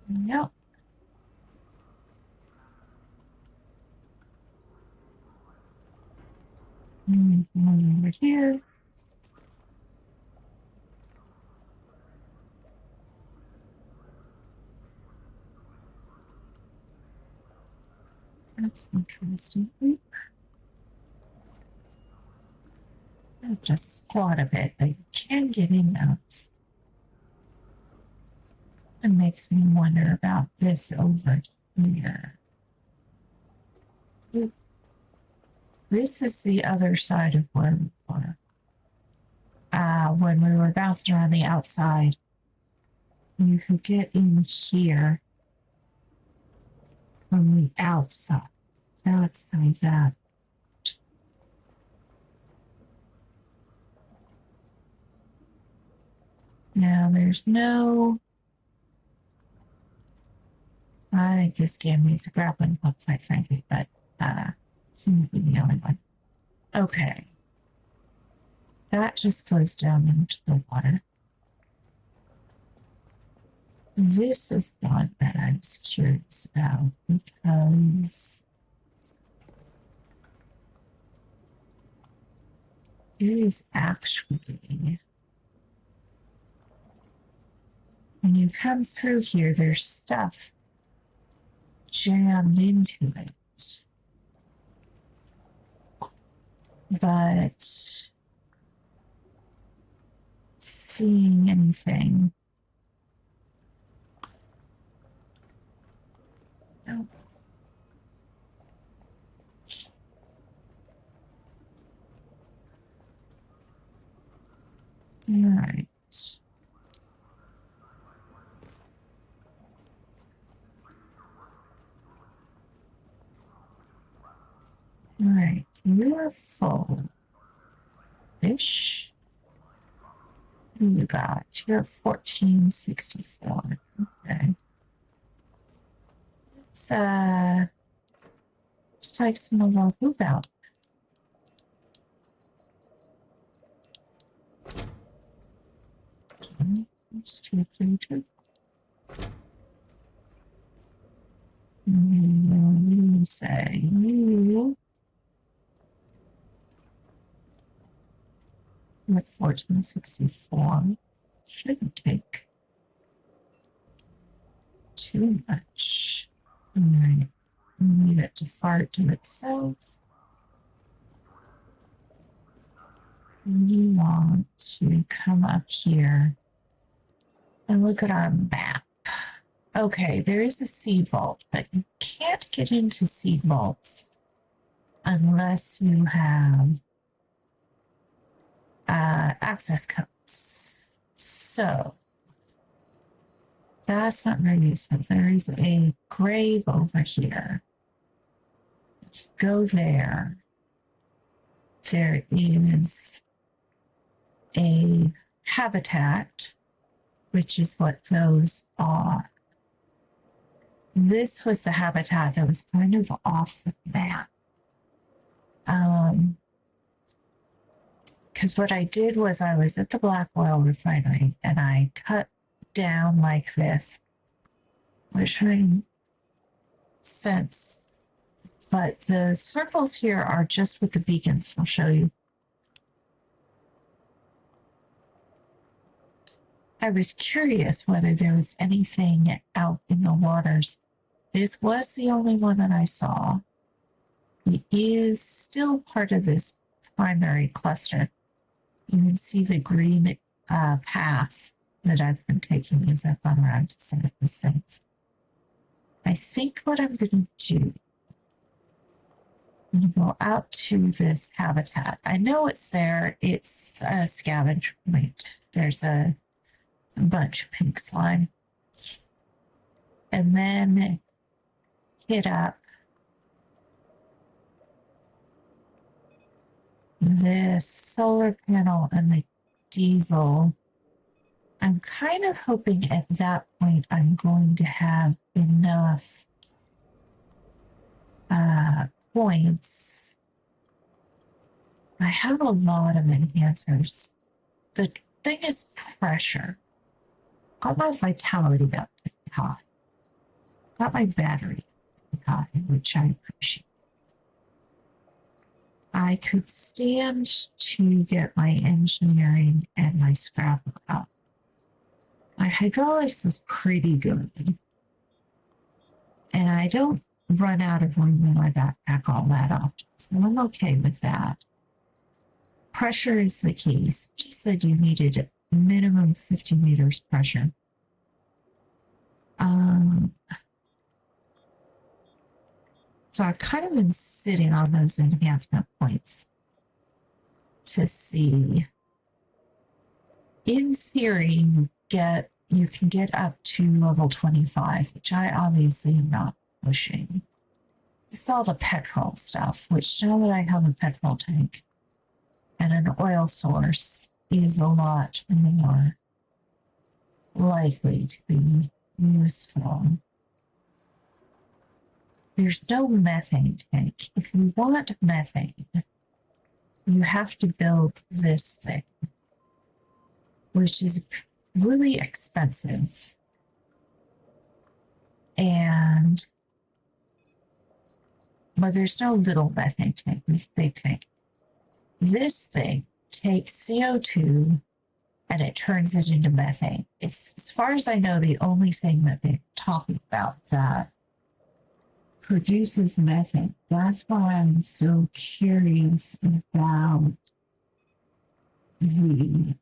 Nope. One over here. That's interesting. I'll just squat a bit, but you can get in those. It makes me wonder about this over here. This is the other side of where we were. When we were bouncing around the outside, you could get in here from the outside. That's like that. Now there's no. I think this game needs a grappling hook, quite frankly, but seems to be the only one. Okay. That just goes down into the water. This is one that I was curious about because it is actually, when you come through here, there's stuff jammed into it. But seeing anything. No. All right. All right. You're full. Fish. You got? You're 1464. Okay. Let's take some of our poop out. Let's take two. You say you at 1464 shouldn't take too much. All right. Leave it to fart to itself. You want to come up here and look at our map. Okay, there is a seed vault, but you can't get into seed vaults unless you have access codes. So that's not very useful. There is a grave over here. Go there. There is a habitat, which is what those are. This was the habitat that was kind of off the map. Because what I did was I was at the Black Oil Refinery and I cut down like this, which made sense. But the circles here are just with the beacons. I'll show you. I was curious whether there was anything out in the waters. This was the only one that I saw. It is still part of this primary cluster. You can see the green path that I've been taking as I've gone around to some of these things. I think what I'm going to do, I'm going to go out to this habitat. I know it's there. It's a scavenge point. There's a bunch of pink slime. And then hit up this solar panel and the diesel, I'm kind of hoping at that point I'm going to have enough points. I have a lot of enhancers. The thing is pressure. Got my vitality up high. Got my battery high, which I appreciate. I could stand to get my engineering and my scrap up. My hydraulics is pretty good. And I don't run out of room in my backpack all that often. So I'm okay with that. Pressure is the key. She said you needed a minimum 50 meters pressure. So I've kind of been sitting on those enhancement points to see. In theory, you can get up to level 25, which I obviously am not pushing. You saw the petrol stuff, which now that I have a petrol tank and an oil source is a lot more likely to be useful. There's no methane tank. If you want methane, you have to build this thing, which is really expensive. But there's no little methane tank, there's big tank. This thing takes CO2 and it turns it into methane. It's, as far as I know, the only thing that they're talking about that produces methane. That's why I'm so curious about the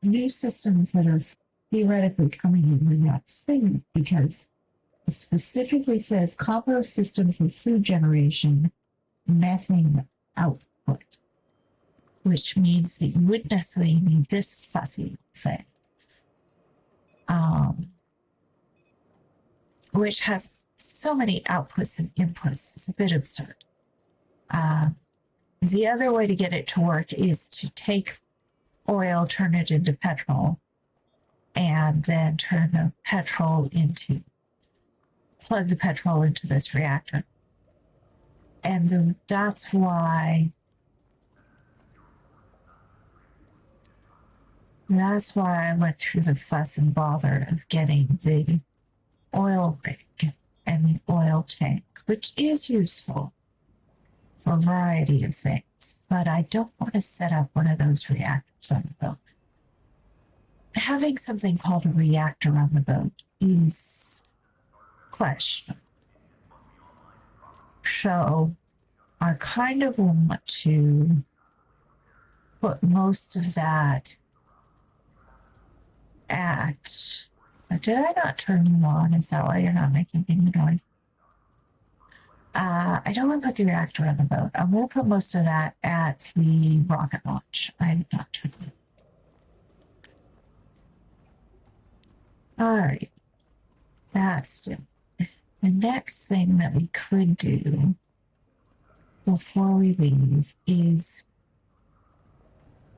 new systems that are theoretically coming in the next thing, because it specifically says compost system for food generation, methane output, which means that you wouldn't necessarily need this fussy thing, which has so many outputs and inputs. It's a bit absurd. The other way to get it to work is to take oil, turn it into petrol, and then turn the petrol into, plug the petrol into this reactor. And then that's why I went through the fuss and bother of getting the oil rig and the oil tank, which is useful for a variety of things, but I don't want to set up one of those reactors on the boat. Having something called a reactor on the boat is questionable. So I kind of want to put most of that at... Did I not turn you on? Is that why you're not making any noise? I don't want to put the reactor on the boat. I'm going to put most of that at the rocket launch. I'm not turning it. All right. That's it. The next thing that we could do before we leave is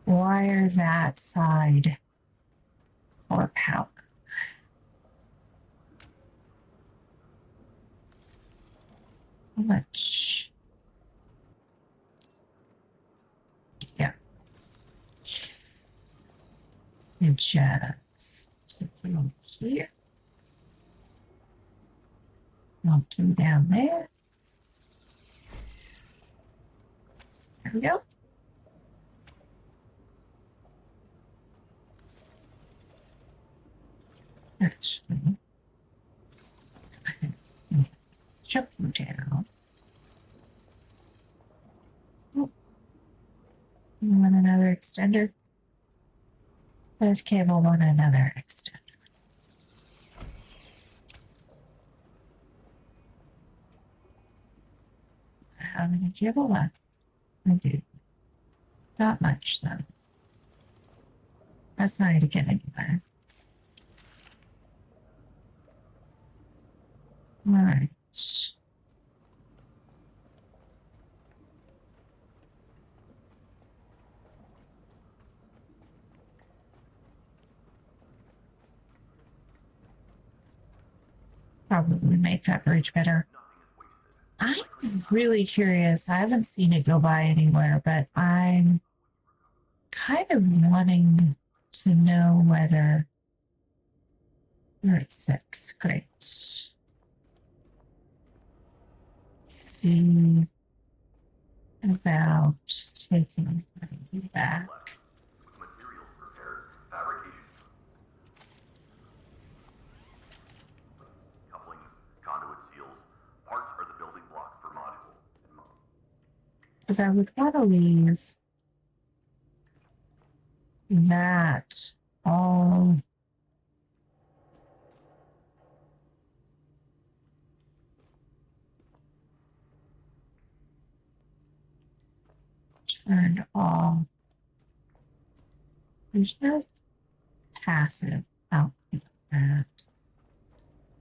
wire that side for power. How much? Yeah. And just take it over here. I'll do down there. There we go. Actually, jump you down. Oh. You want another extender? This cable want another extender. How many cable left? I do. Not much though. That's not going to get anywhere. All right. probably make that bridge better. I'm really curious. I haven't seen it go by anywhere, but I'm kind of wanting to know whether we're at 6. Great. See about taking everything back. With materials prepared, fabrication. Couplings, conduit seals, parts are the building blocks for module. Because I would want to leave that all turned off. There's no passive output of that.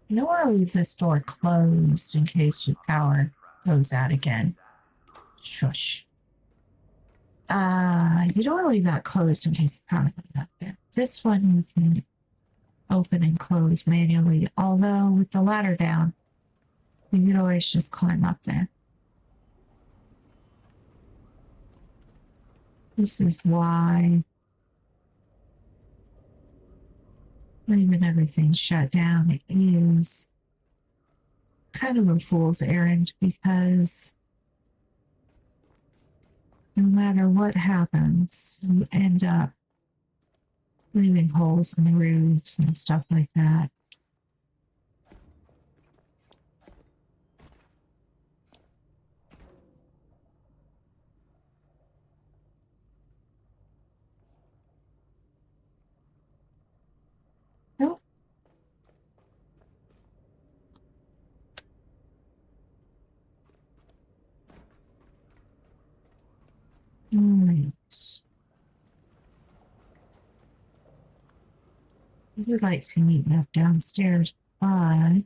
You don't want to leave this door closed in case your power goes out again. Shush. You don't want to leave that closed in case the power goes out there. This one you can open and close manually, although with the ladder down, you can always just climb up there. This is why even everything's shut down, it is kind of a fool's errand because no matter what happens, you end up leaving holes in the roofs and stuff like that. Nope. Right. I would like to meet me up downstairs, but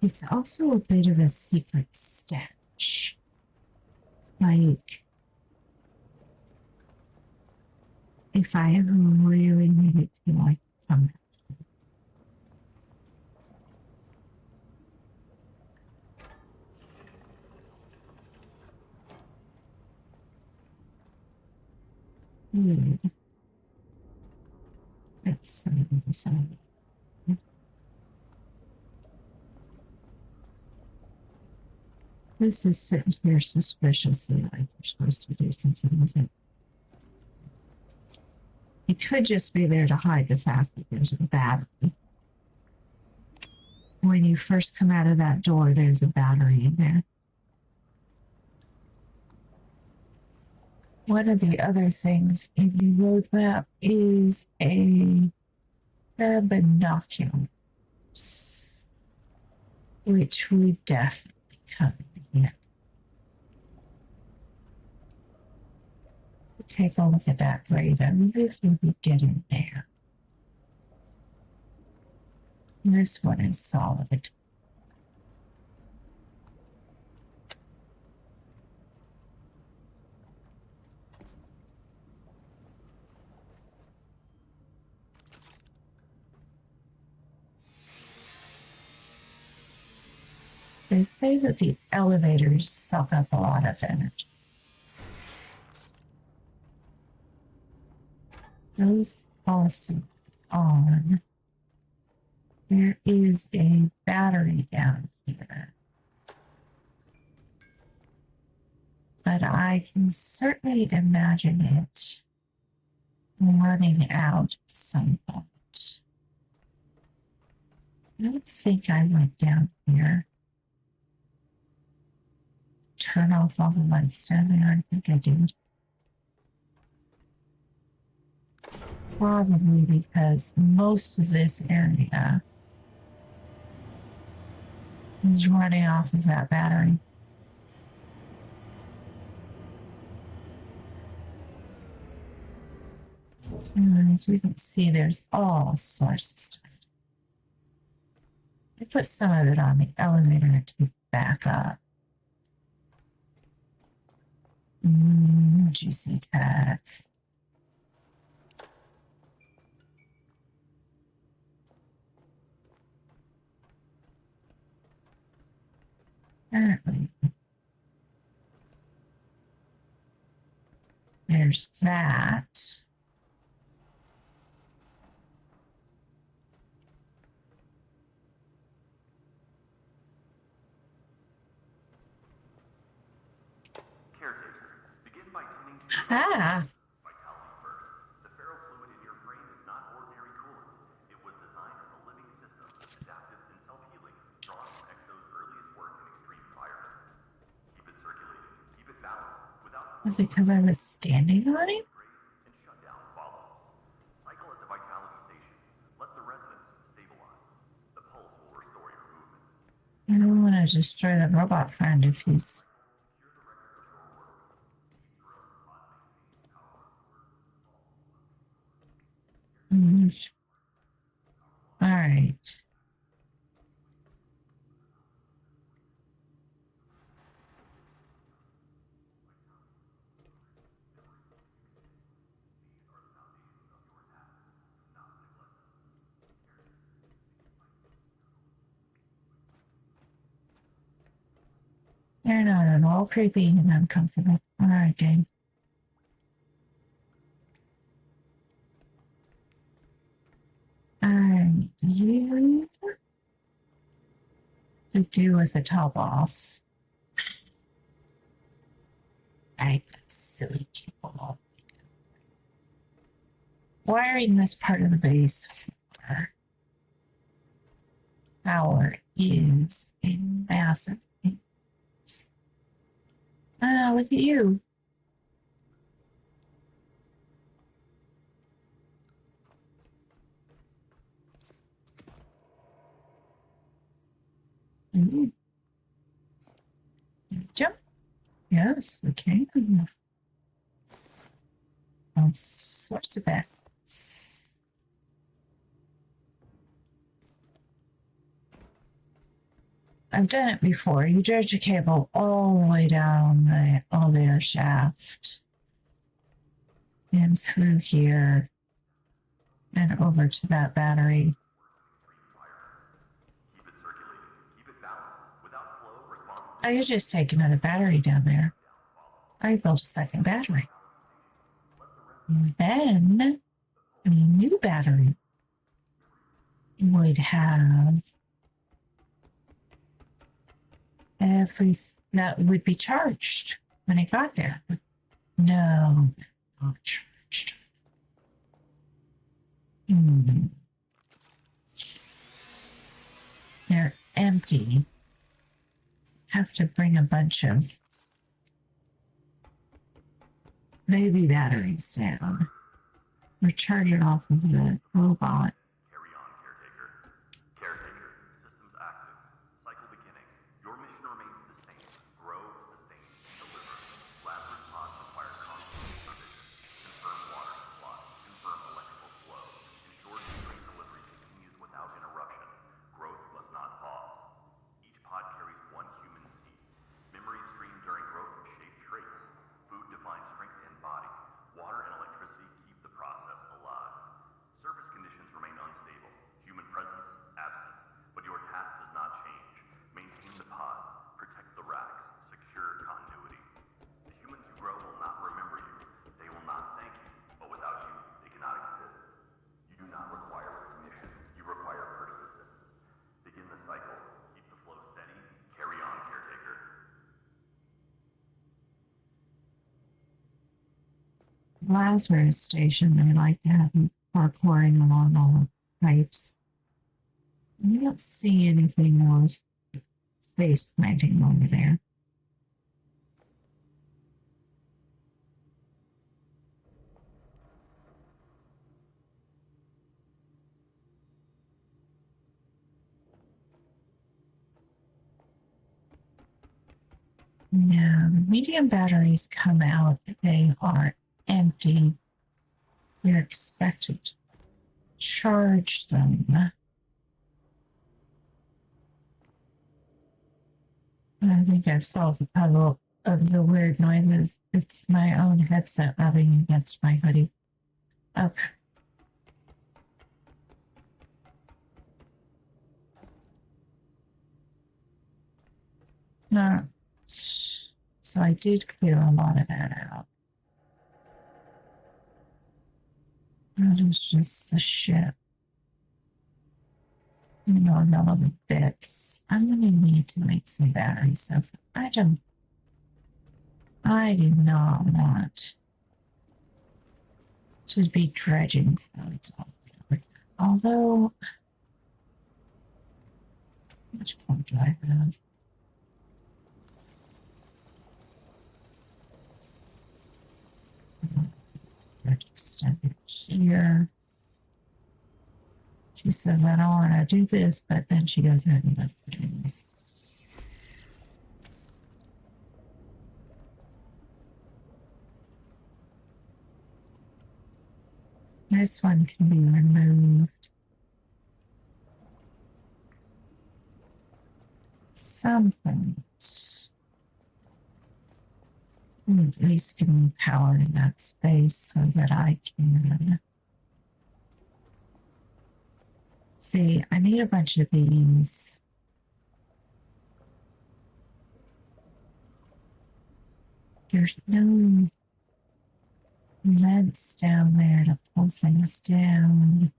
it's also a bit of a secret stench. Like, if I ever really needed to, like, come back. Let's see. This is sitting here suspiciously like you're supposed to do something with it. It could just be there to hide the fact that there's a battery. When you first come out of that door, there's a battery in there. One of the other things in the roadmap is a pair of binoculars, which we definitely come in. Take a look at that grade. I wonder if you could get in there. This one is solid. They say that the elevators suck up a lot of energy. Those also on. There is a battery down here. But I can certainly imagine it running out at some point. I don't think I went down here. Turn off all the lights down there. I think I did. Probably because most of this area is running off of that battery. And as we can see, there's all sorts of stuff. I put some of it on the elevator to back up. Juicy tech. Apparently. There's that. Caretaker, begin by tending to your Ah, vitality first. The ferrofluid in your frame is not ordinary coolant. It was designed as a living system, adaptive and self-healing, drawn from Exo's earliest work in extreme environments. Keep it circulating, keep it balanced, without was it because I was standing on it? and shutdown follows. Cycle at the vitality station. Let the resonance stabilize. The pulse will restore your movement. I don't want to destroy that robot friend if he's. All right. They're not at all creepy and uncomfortable. All right, game. And you could do as a top off. Right, that silly cable. Wiring this part of the base for power is a massive thing. Ah, look at you. Ooh. Jump. Yes, we can. All sorts of bats. I've done it before. You dredge a cable all the way down the elevator shaft and through here and over to that battery. Keep it circulating, keep it balanced, without flow, responsibility. I could just take another battery down there. I built a second battery. And then a new battery would have that would be charged when it got there. But no, not charged. They're empty. Have to bring a bunch of baby batteries down. Recharge it off of the robot. Carry on, Caretaker. Caretaker, systems active. Cycle beginning. Your mission remains the same. Grow, sustain, deliver. Lazarus pods require constant supervision. Confirm water supply. Confirm electrical flow. Ensure nutrient delivery continues without interruption. Growth must not pause. Each pod carries one human seed. Memories stream during growth and shape traits. Food defines strength and body. Water and electricity keep the process alive. Surface conditions remain unstable. Human presence absent. But your task does not change. Maintain the pods. Protect the racks. Secure continuity. The humans who grow will not remember you. They will not thank you. But without you, they cannot exist. You do not require recognition. You require persistence. Begin the cycle. Keep the flow steady. Carry on, Caretaker. Lazarus station, they like to have you parkouring along all the pipes. You don't see anything more face planting over there. No, the medium batteries come out. They are empty. You're expected to charge them. I think I've solved the puzzle of the weird noises. It's my own headset rubbing against my hoodie. Okay. No. So I did clear a lot of that out. That is just the ship. You know, relevant bits. I'm going to need to make some batteries. So I do not want to be dredging clouds all over. Although, how much fun do I have? Extended here. She says, I don't want to do this, but then she goes ahead and does it anyways. This one can be removed. Something. At least give me power in that space so that I can see. I need a bunch of these. There's no vents down there to pull things down.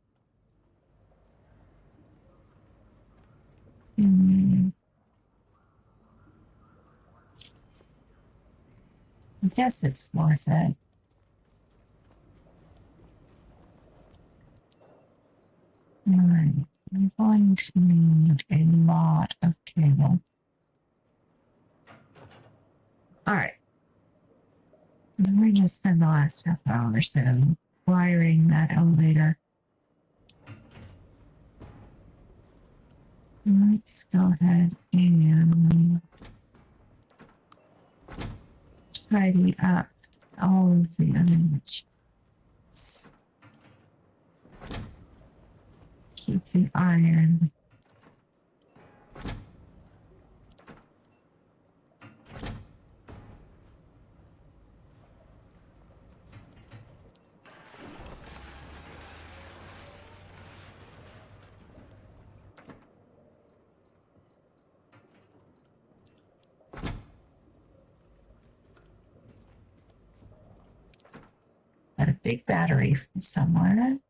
I guess it's worth it. Alright, I'm going to need a lot of cable. Alright. We're going to spend the last half hour or so wiring that elevator. Let's go ahead and tidy up all of the other materials. Keep the iron. Got a big battery from somewhere.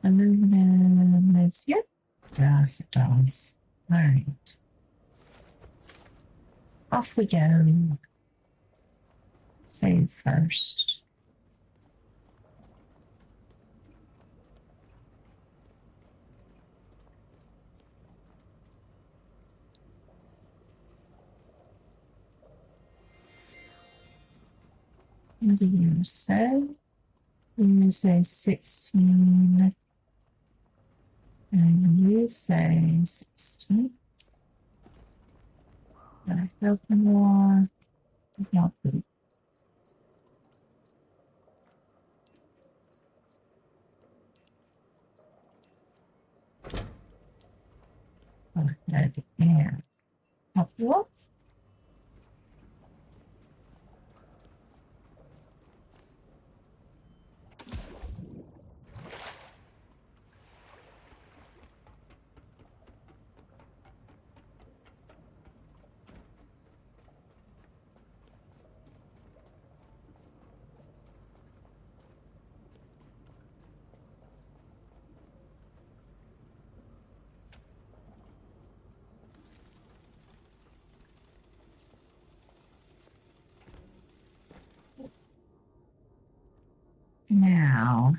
Aluminum lives here? Yes, it does. Alright. Off we go. Save first. What do you say? You say 16. And you say 16. I help more. Not good. Oh, good. And help you up. Now,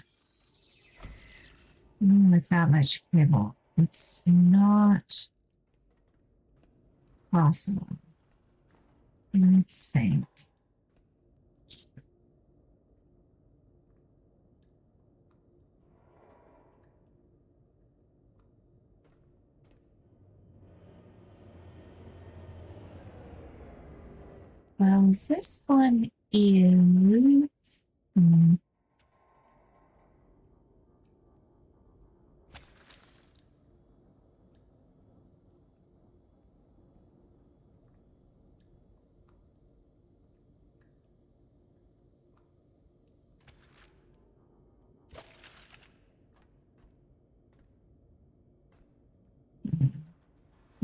with that much cable, it's not possible. Let's think. Well, this one is.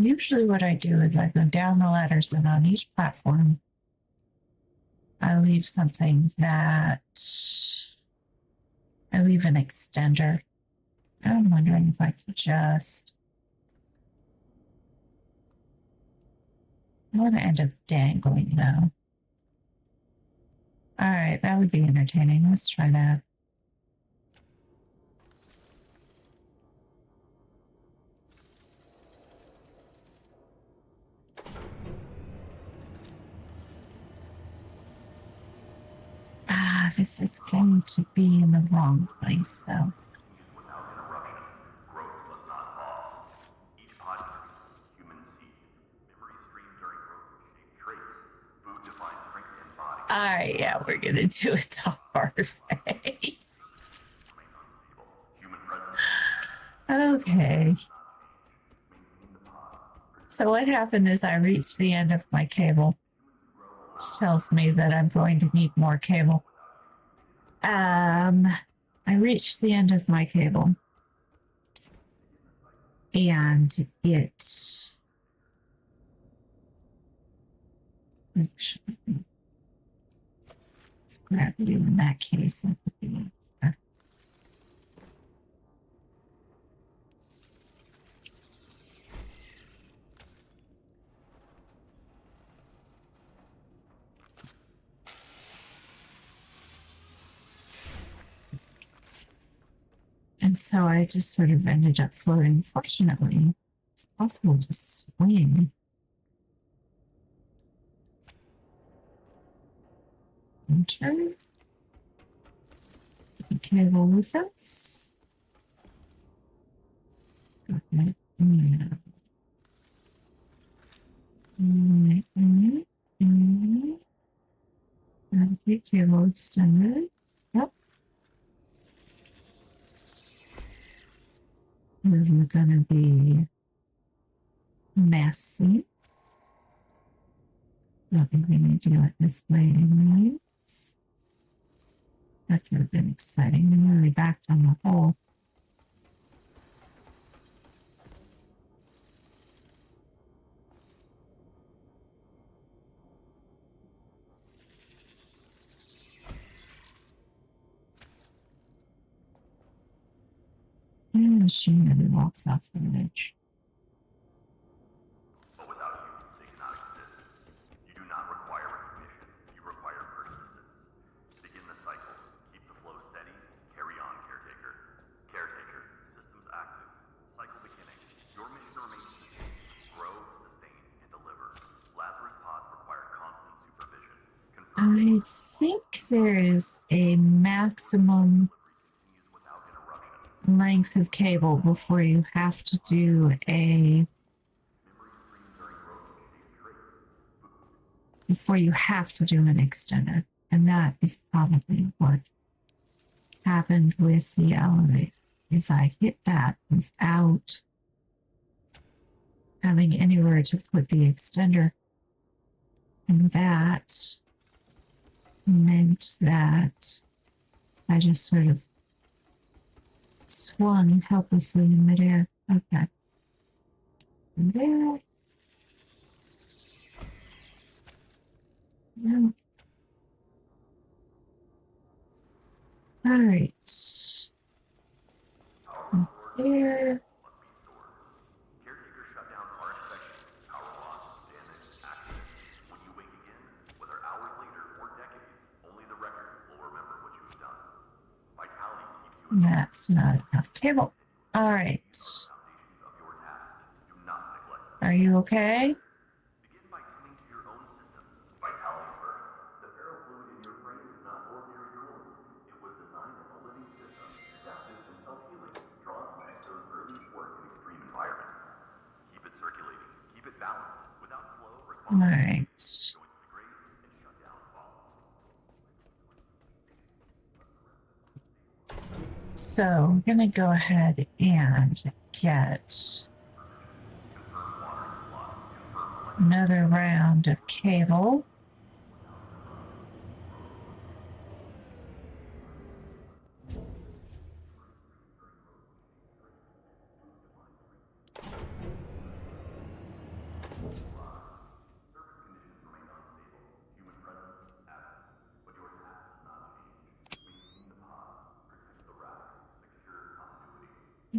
Usually what I do is I go down the ladders, and on each platform, I leave something that I leave an extender. I'm wondering if I could just. I want to end up dangling though. All right, that would be entertaining. Let's try that. This is going to be in the wrong place though. Without interruption, growth must not pause. Each pod human seed, memory stream during growth shape traits, food defines strength and body. Yeah, we're gonna do it the hard way. Human presence. Okay. So what happened is I reached the end of my cable, which tells me that I'm going to need more cable. I reached the end of my cable, and let's grab you in that case. And so I just sort of ended up floating. Fortunately, it's possible to swing. Enter. The cable with us. Okay. Okay, cable extended. Yep. This is gonna be messy. Not going to do it this way anyways. That could have been exciting. I'm really backed on the hole. And the machine really walks off the ledge. But without you, they cannot exist. You do not require recognition. You require persistence. Begin the cycle. Keep the flow steady. Carry on, Caretaker. Caretaker. Systems active. Cycle beginning. Your mission remains the same. Grow, sustain, and deliver. Lazarus pods require constant supervision. I think there is a maximum length of cable before you have to do an extender. And that is probably what happened with the elevator. Is I hit that without having anywhere to put the extender. And that meant that I just sort of swung helplessly in midair. Okay. And there. No. All right. There. Caretaker shutdowns are expected. Power loss, damage, accidents. When you wake again, whether hours later or decades, only the record will remember what you have done. Vitality keeps you. That's not enough cable. All right. Foundations of your task. Do not neglect them. Are you okay? Begin by tending to your own systems. Vitality first. The ferrofluid in your brain is not ordinary coolant. It was designed as a living system, adaptive and self-healing, drawn from exos earliest work in extreme environments. Keep it circulating. Keep it balanced. Without flow, All response right. going to degrade and shut down follow. So I'm going to go ahead and get another round of cable.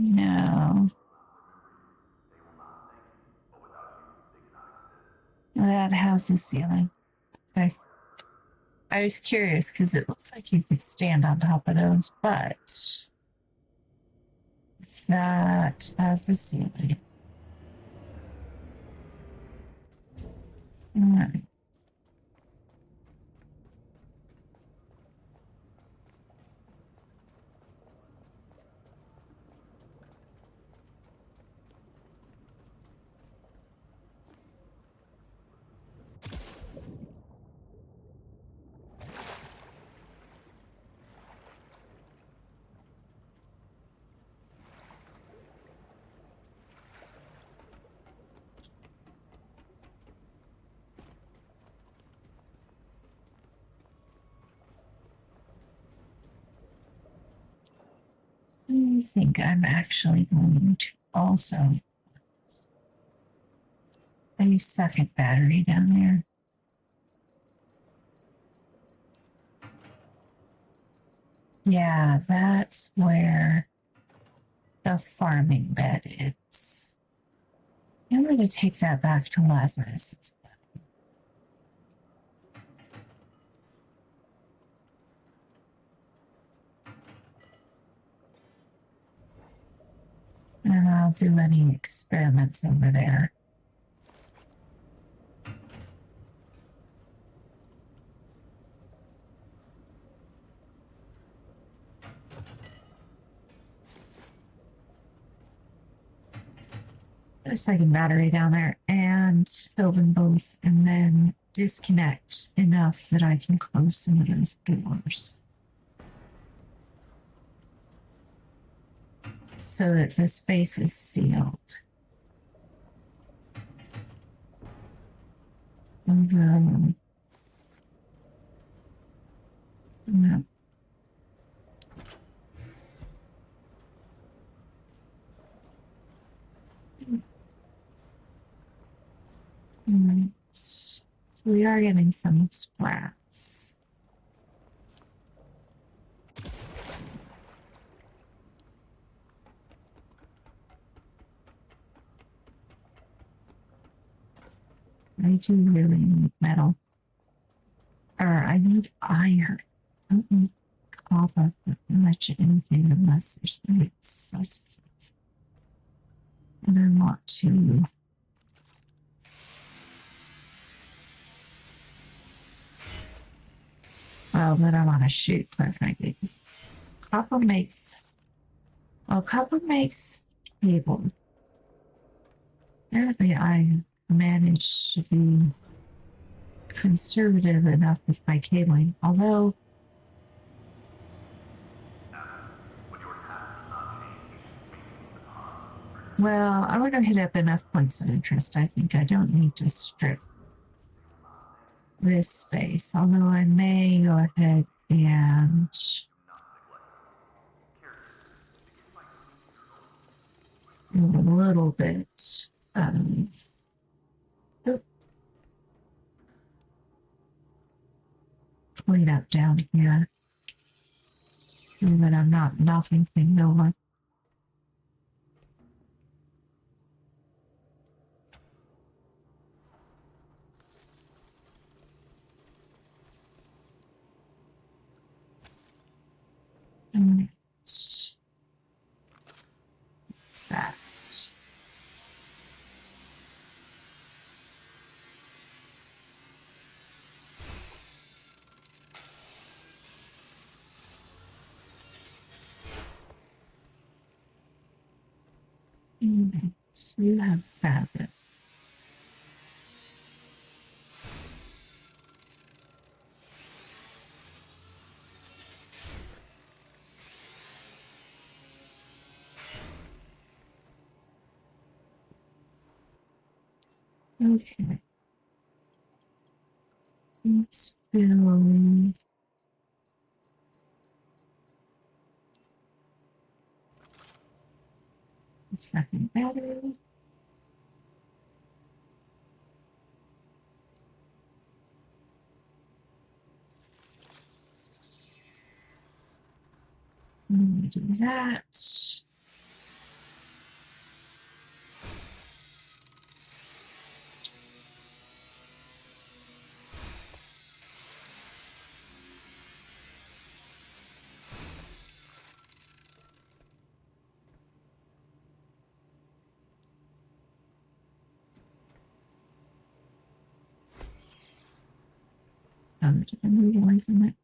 No. That house is ceiling. Okay. I was curious because it looks like you could stand on top of those, but that has a ceiling. All right. I think I'm actually going to also a second battery down there. Yeah, that's where the farming bed is. I'm going to take that back to Lazarus. And I'll do any experiments over there. Put a second battery down there and fill them both, and then disconnect enough that I can close some of those doors so that the space is sealed. No. So we are getting some scraps. I do really need metal. Or I need iron. I don't need copper for much anything unless there's great substance. And I want to. Well, then I want to shoot, quite frankly, because copper makes. Well, copper makes cable. Apparently, I managed to be conservative enough with my cabling, although. Well, I want to hit up enough points of interest. I think I don't need to strip this space, although I may go ahead and do a little bit of clean up down here so that I'm not knocking things over. And that. So you have fabric. Okay. Let's build. Second battery. Do that. Did I move away from it?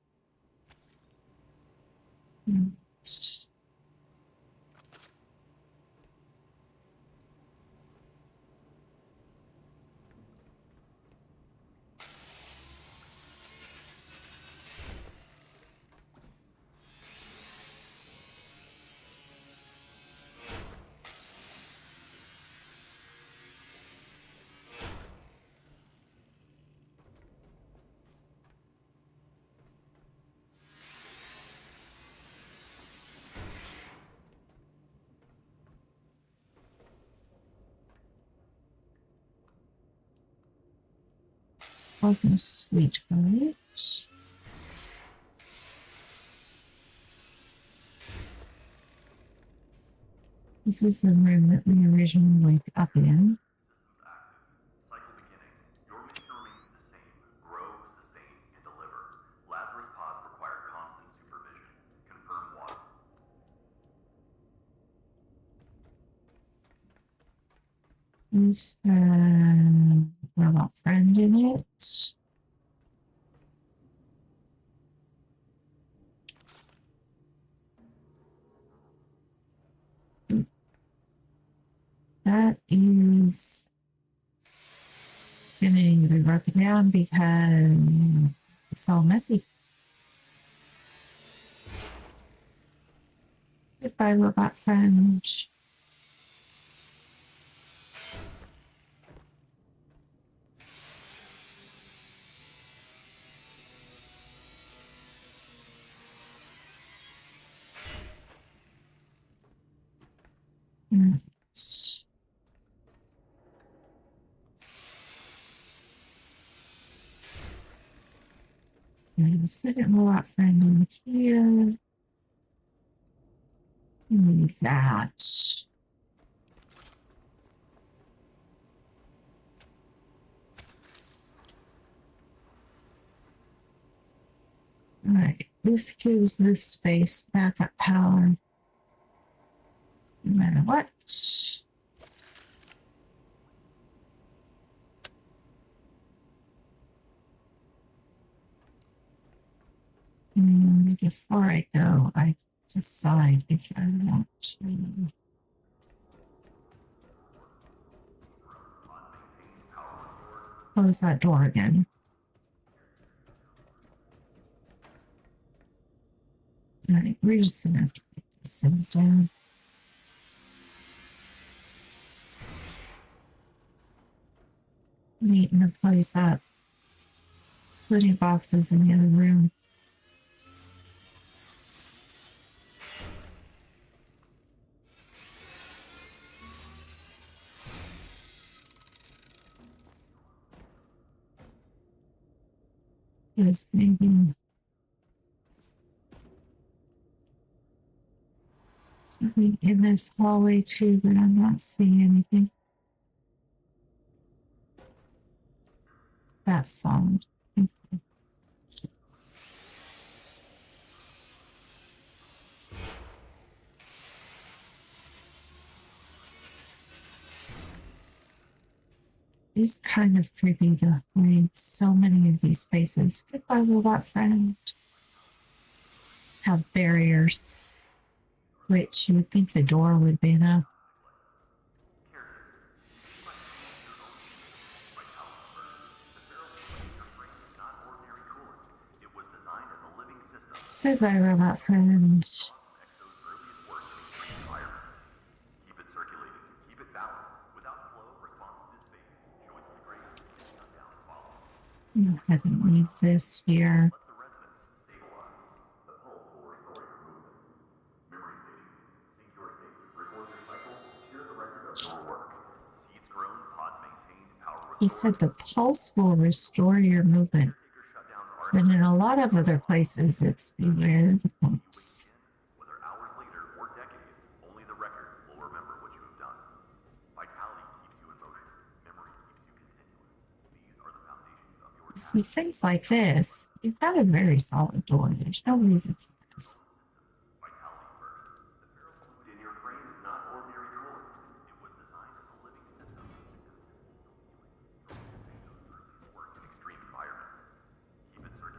Welcome, sweet courage. This is the room that we originally woke up in. Systems active. Cycle beginning. Your mission remains the same. Grow, sustain, and deliver. Lazarus pods require constant supervision. Confirm water. There's a robot friend in it. That is going to need to be broken down because it's all messy. Goodbye, robot friend. And the second robot friend in here. Need that. All right, this gives this space backup power no matter what. And before I go, I decide if I want to close that door again. All right, we're just gonna have to put these things down. Neaten the place up. Putting boxes in the other room. Yes, maybe something in this hallway too, but I'm not seeing anything. That's solid. It's kind of creepy to find so many of these spaces. Goodbye, robot friend. Have barriers, which you would think the door would be enough. Goodbye, robot friend. Keep it circulating. Keep it balanced. Without flow, responsiveness fades. Joints degrade. Shutdowns follow. You haven't need this here. Let the resonance stabilize. The pulse will restore your movement. Memory station. Sync your state. Record your cycles. Secure the record of your work. Seeds grown, pods maintained, power restored. He said the pulse will restore your movement. Caretaker shutdowns are But in a lot of other places, it's beware the pulse. whether hours later or decades, only the record will remember what you have done. Vitality keeps you in motion. Memory keeps you continuous. These are the foundations of your See, things like this, you've got a very solid door. There's no reason for this. vitality first. The ferrous fluid in your frame is not ordinary coolant. It was designed as a living system. Work in extreme environments. Keep it circulating.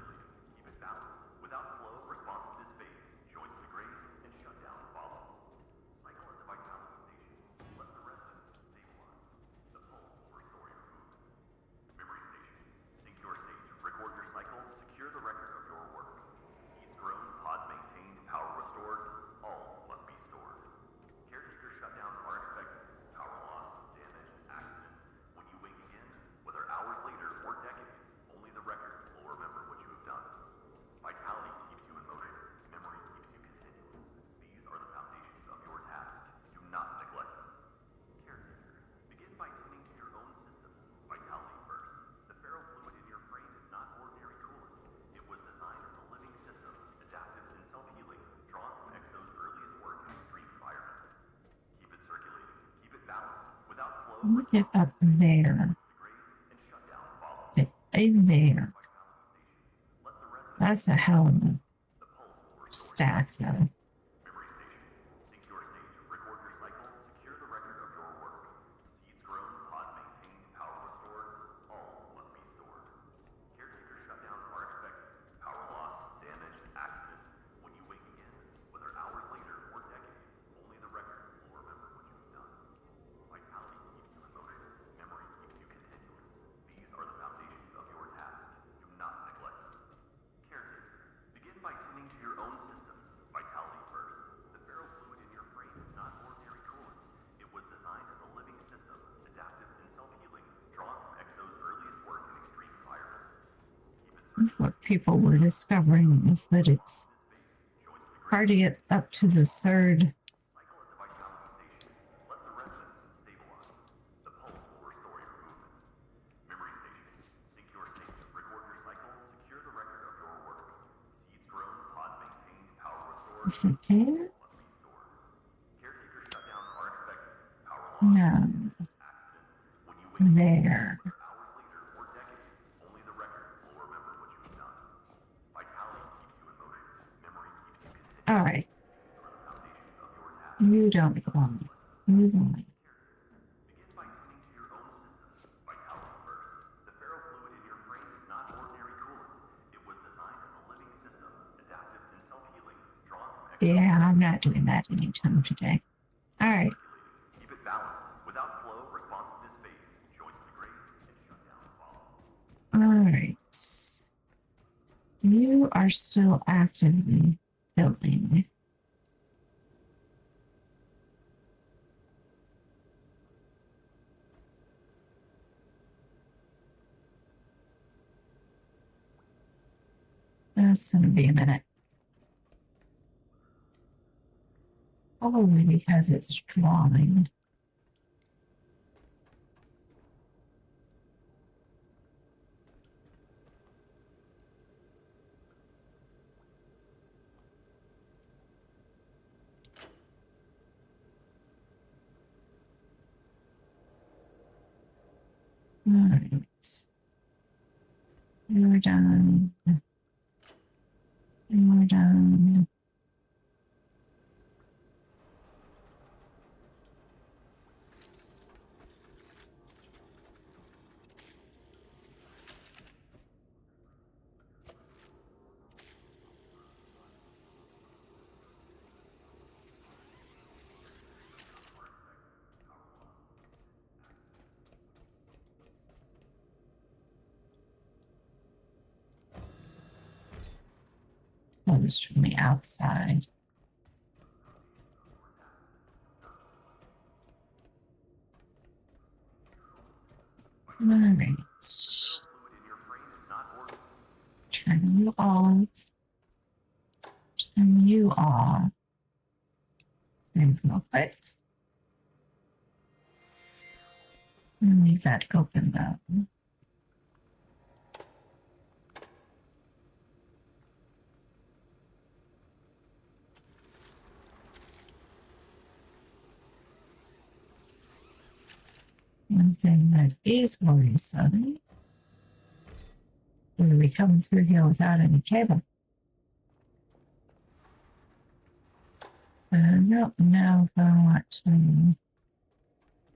Look it up there. There. That's a hell of a stack, though. Memory station, sync your state, record your cycle, secure the record of your work. Seeds grown, pods maintained, power restored, all must be stored. Caretaker shutdowns are expected. Power loss, damage, accident. When you wake again, whether hours later or decades, only the record will remember what you've done. Vitality keeps you in motion. Memory keeps you continuous. These are the foundations of your task. Do not neglect them. Caretaker, begin by tending to your own systems. Vitality first. The ferrofluid in your frame is not ordinary coolant. It was designed as a living system, adaptive and self-healing, drawn from Exo's earliest work in extreme environments. Keep it searching. What people were discovering is that it's hard to get up to the third. Cycle at the vitality station. Let the resonance stabilize. The pulse will restore your movement. Memory station. Sync your state. Record your cycle. Secure the record of your work. Seeds grown, pods maintained, power restored. Is it there? Must be stored. Caretaker shutdowns are expected. Power loss. No. Accidents. When you wake There. hours later or decades, only the record will remember what you've done. Vitality keeps you in motion. Memory keeps you continuous. All right. These are the foundations of your task. You don't belong. Move on. Begin by tending to your own systems. Vitality first. The ferrofluid in your frame is not ordinary coolant. It was designed as a living system, adaptive and self-healing, drawn from Yeah, I'm not doing that anytime today. All right. circulating. Keep it balanced. Without flow, responsiveness fades. Joints degrade and shutdowns follow. All right. You are still actively building. That's going to be a minute. Probably because it's drawing. All right. You're done. You're done. Closed from the outside. All right. Ferrofluid in your frame is not ordinary. Turn you off. Turn you off. There you go. Quick. And leave that open though. One thing that is worrisome. We'll be coming through here without any cable. Nope, now I want to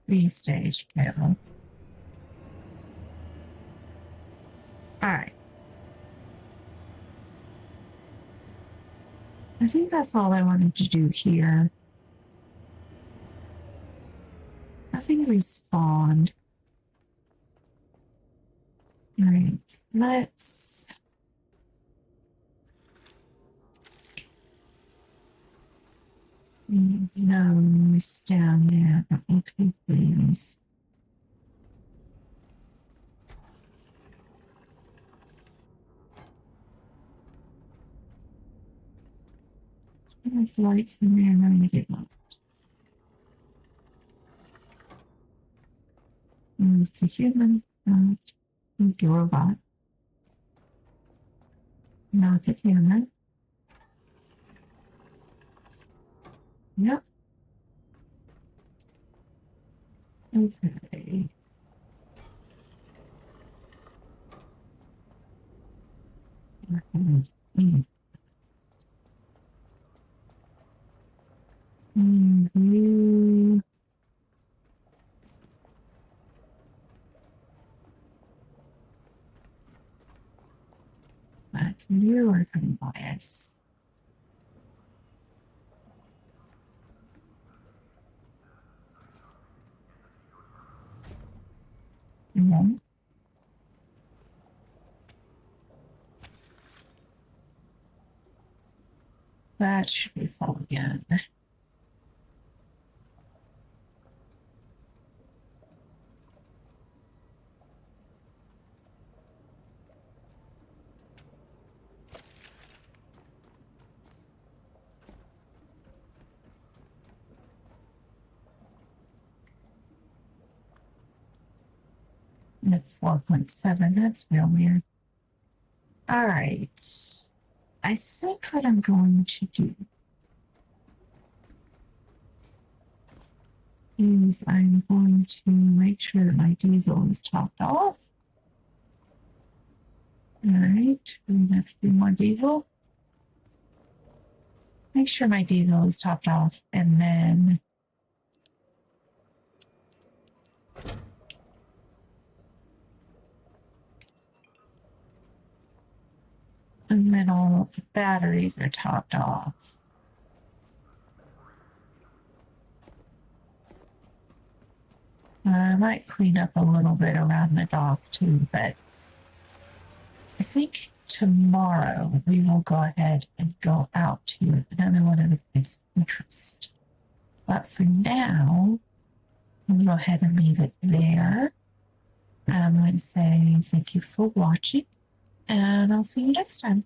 restage cable. Alright. I think that's all I wanted to do here. Nothing respawned. Alright, let's leave those down there. Okay, please. There's lights in there, I'm gonna get one. It's a human, not a robot. Not a human. Yep. Okay. Mm-hmm. But you are coming bias. No. That should be full again. And at 4.7, that's real weird. All right. I think what I'm going to do is I'm going to make sure that my diesel is topped off. All right, we have to do more diesel. Make sure my diesel is topped off, and then all of the batteries are topped off. I might clean up a little bit around the dock too, but I think tomorrow we will go ahead and go out to another one of the points of interest. But for now, we'll go ahead and leave it there. I'm going to say thank you for watching, and I'll see you next time.